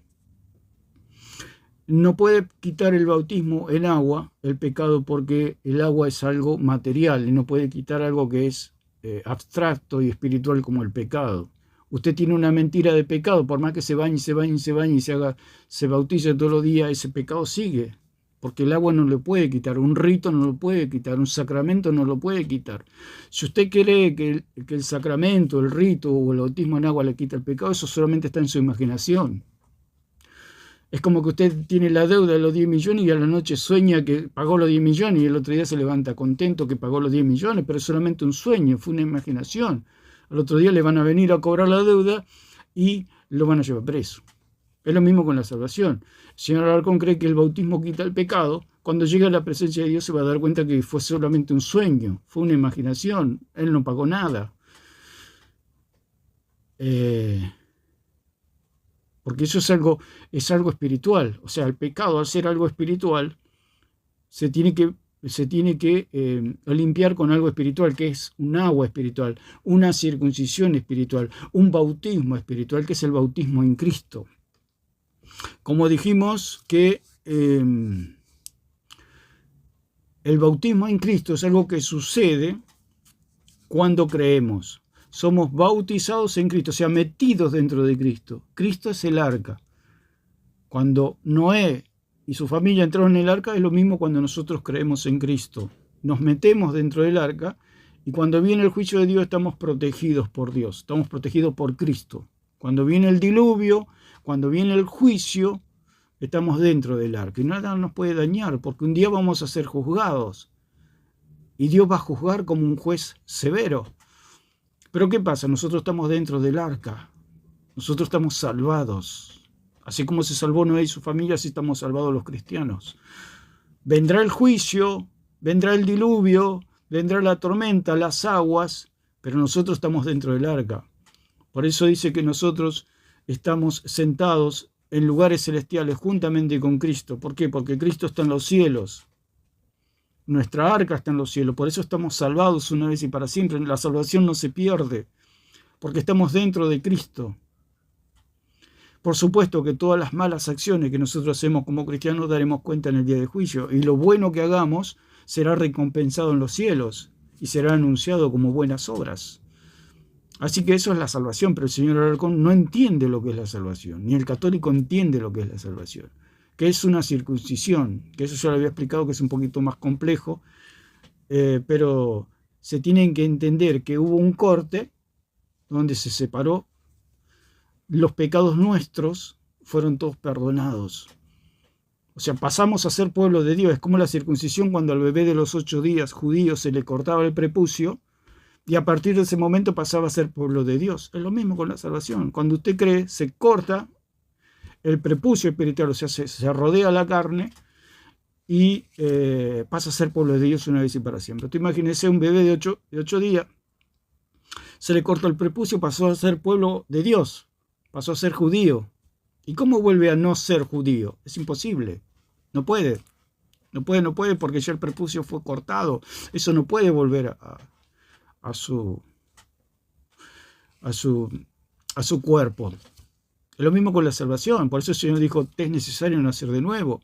No puede quitar el bautismo en agua, el pecado, porque el agua es algo material y no puede quitar algo que es abstracto y espiritual como el pecado. Usted tiene una mentira de pecado, por más que se bañe, se bañe, se bañe y se bautice todos los días, ese pecado sigue, porque el agua no lo puede quitar, un rito no lo puede quitar, un sacramento no lo puede quitar. Si usted cree que el sacramento, el rito o el bautismo en agua le quita el pecado, eso solamente está en su imaginación. Es como que usted tiene la deuda de los 10 millones y a la noche sueña que pagó los 10 millones y el otro día se levanta contento que pagó los 10 millones, pero es solamente un sueño, fue una imaginación. Al otro día le van a venir a cobrar la deuda y lo van a llevar preso. Es lo mismo con la salvación. El señor Alarcón cree que el bautismo quita el pecado. Cuando llega a la presencia de Dios se va a dar cuenta que fue solamente un sueño, fue una imaginación, él no pagó nada. Porque eso es algo espiritual. O sea, el pecado, al ser algo espiritual, se tiene que limpiar con algo espiritual, que es un agua espiritual, una circuncisión espiritual, un bautismo espiritual, que es el bautismo en Cristo. Como dijimos que el bautismo en Cristo es algo que sucede cuando creemos. Somos bautizados en Cristo, o sea, metidos dentro de Cristo. Cristo es el arca. Cuando Noé y su familia entraron en el arca, es lo mismo cuando nosotros creemos en Cristo. Nos metemos dentro del arca y cuando viene el juicio de Dios estamos protegidos por Dios, estamos protegidos por Cristo. Cuando viene el diluvio, cuando viene el juicio, estamos dentro del arca y nada nos puede dañar porque un día vamos a ser juzgados y Dios va a juzgar como un juez severo. Pero ¿qué pasa? Nosotros estamos dentro del arca, nosotros estamos salvados. Así como se salvó Noé y su familia, así estamos salvados los cristianos. Vendrá el juicio, vendrá el diluvio, vendrá la tormenta, las aguas, pero nosotros estamos dentro del arca. Por eso dice que nosotros estamos sentados en lugares celestiales juntamente con Cristo. ¿Por qué? Porque Cristo está en los cielos. Nuestra arca está en los cielos, por eso estamos salvados una vez y para siempre. La salvación no se pierde, porque estamos dentro de Cristo. Por supuesto que todas las malas acciones que nosotros hacemos como cristianos daremos cuenta en el día de juicio, y lo bueno que hagamos será recompensado en los cielos y será anunciado como buenas obras. Así que eso es la salvación, pero el señor Alarcón no entiende lo que es la salvación, ni el católico entiende lo que es la salvación, que es una circuncisión, que eso ya lo había explicado, que es un poquito más complejo, pero se tienen que entender que hubo un corte donde se separó, los pecados nuestros fueron todos perdonados. O sea, pasamos a ser pueblo de Dios. Es como la circuncisión cuando al bebé de los 8 días judío se le cortaba el prepucio y a partir de ese momento pasaba a ser pueblo de Dios. Es lo mismo con la salvación. Cuando usted cree, se corta el prepucio espiritual, o sea, se rodea la carne y pasa a ser pueblo de Dios una vez y para siempre. Tú imagínese un bebé de 8 días, se le cortó el prepucio, pasó a ser pueblo de Dios, pasó a ser judío. ¿Y cómo vuelve a no ser judío? Es imposible, no puede, porque ya el prepucio fue cortado. Eso no puede volver a su cuerpo. Es lo mismo con la salvación. Por eso el Señor dijo, te es necesario nacer de nuevo.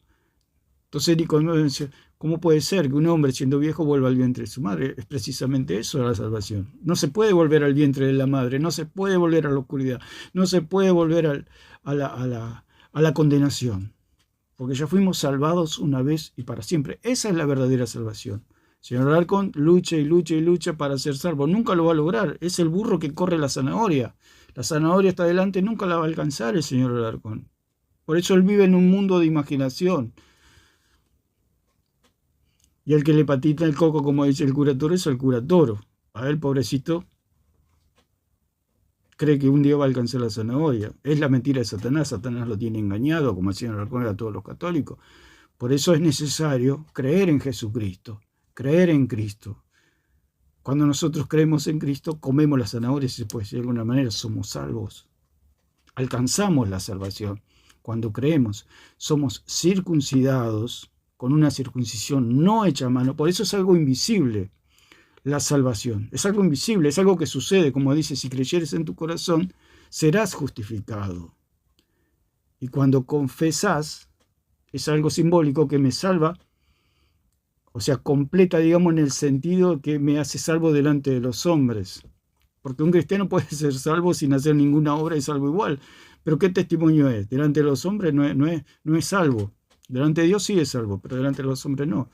Entonces Nicodemo dice, ¿cómo puede ser que un hombre siendo viejo vuelva al vientre de su madre? Es precisamente eso la salvación. No se puede volver al vientre de la madre, no se puede volver a la oscuridad, no se puede volver a la condenación, porque ya fuimos salvados una vez y para siempre. Esa es la verdadera salvación. El señor Alarcón lucha y lucha y lucha para ser salvo. Nunca lo va a lograr. Es el burro que corre la zanahoria. La zanahoria está adelante, nunca la va a alcanzar el señor Alarcón. Por eso él vive en un mundo de imaginación. Y el que le patita el coco, como dice el cura Toro, es el cura Toro. A él, pobrecito, cree que un día va a alcanzar la zanahoria. Es la mentira de Satanás. Satanás lo tiene engañado, como el señor Alarcón a todos los católicos. Por eso es necesario creer en Jesucristo, creer en Cristo. Cuando nosotros creemos en Cristo, comemos las zanahorias y pues de alguna manera somos salvos. Alcanzamos la salvación. Cuando creemos, somos circuncidados con una circuncisión no hecha a mano. Por eso es algo invisible. la salvación. Es algo invisible, es algo que sucede, como dice, si creyeres en tu corazón, serás justificado. Y cuando confesás, es algo simbólico que me salva, o sea, completa, digamos, en el sentido que me hace salvo delante de los hombres. Porque un cristiano puede ser salvo sin hacer ninguna obra y salvo igual. Pero ¿qué testimonio es? Delante de los hombres no es salvo. Delante de Dios sí es salvo, pero delante de los hombres no.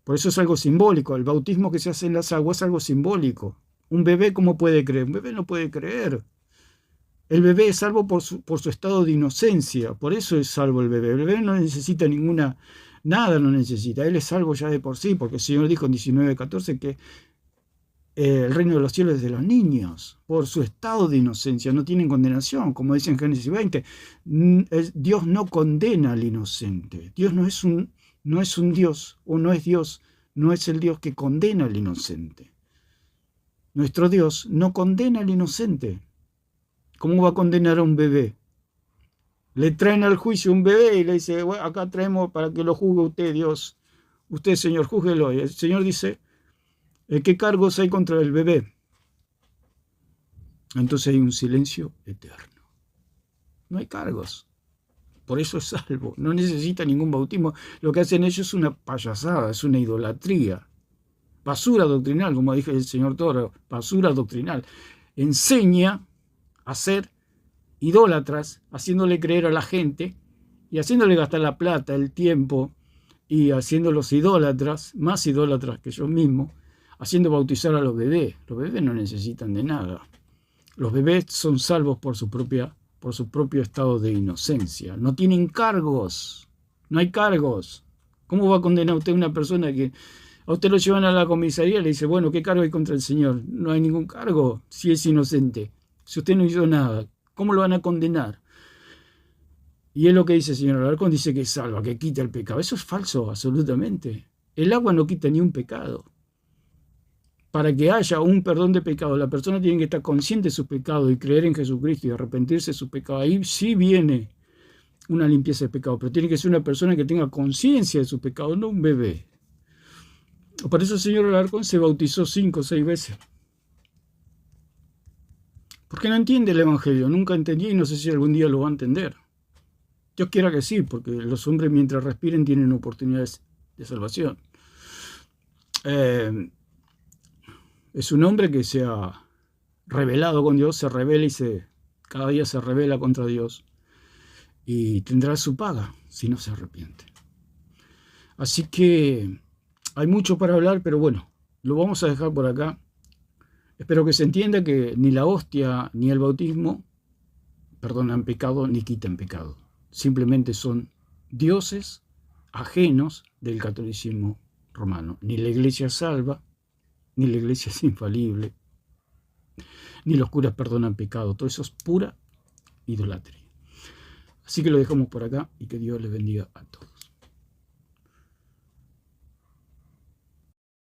Por eso es algo simbólico. El bautismo que se hace en las aguas es algo simbólico. Un bebé, ¿cómo puede creer? Un bebé no puede creer. El bebé es salvo por su estado de inocencia. Por eso es salvo el bebé. El bebé no necesita nada no necesita. Él es salvo ya de por sí, porque el Señor dijo en 19:14 que el reino de los cielos es de los niños. Por su estado de inocencia no tienen condenación. Como dice en Génesis 20, Dios no condena al inocente. Dios no es un Dios, o no es Dios, no es el Dios que condena al inocente. Nuestro Dios no condena al inocente. ¿Cómo va a condenar a un bebé? Le traen al juicio un bebé y le dice, bueno, acá traemos para que lo juzgue usted, Dios. Usted, Señor, júzguelo. Y el Señor dice, ¿qué cargos hay contra el bebé? Entonces hay un silencio eterno. No hay cargos. Por eso es salvo. No necesita ningún bautismo. Lo que hacen ellos es una payasada, es una idolatría. Basura doctrinal, como dije el señor Toro, basura doctrinal. Enseña a ser idólatras, haciéndole creer a la gente y haciéndole gastar la plata, el tiempo, y haciéndolos idólatras, más idólatras que yo mismo, haciendo bautizar a los bebés. Los bebés no necesitan de nada. Los bebés son salvos por su propio estado de inocencia. No tienen cargos. No hay cargos. ¿Cómo va a condenar usted a una persona que a usted lo llevan a la comisaría y le dice, bueno, ¿qué cargo hay contra el Señor? No hay ningún cargo si es inocente. Si usted no hizo nada, ¿cómo lo van a condenar? Y es lo que dice el señor Alarcón, dice que salva, que quita el pecado. Eso es falso, absolutamente. El agua no quita ni un pecado. Para que haya un perdón de pecado, la persona tiene que estar consciente de sus pecados y creer en Jesucristo y arrepentirse de sus pecados. Ahí sí viene una limpieza de pecado, pero tiene que ser una persona que tenga conciencia de sus pecados, no un bebé. Por eso el señor Alarcón se bautizó 5 o 6 veces. Porque no entiende el Evangelio, nunca entendí y no sé si algún día lo va a entender. Dios quiera que sí, porque los hombres mientras respiren tienen oportunidades de salvación. Es un hombre que se ha rebelado con Dios, se revela y cada día se rebela contra Dios y tendrá su paga si no se arrepiente. Así que hay mucho para hablar, pero bueno, lo vamos a dejar por acá. Espero que se entienda que ni la hostia ni el bautismo perdonan pecado ni quitan pecado. Simplemente son dioses ajenos del catolicismo romano. Ni la iglesia salva, ni la iglesia es infalible, ni los curas perdonan pecado. Todo eso es pura idolatría. Así que lo dejamos por acá y que Dios les bendiga a todos.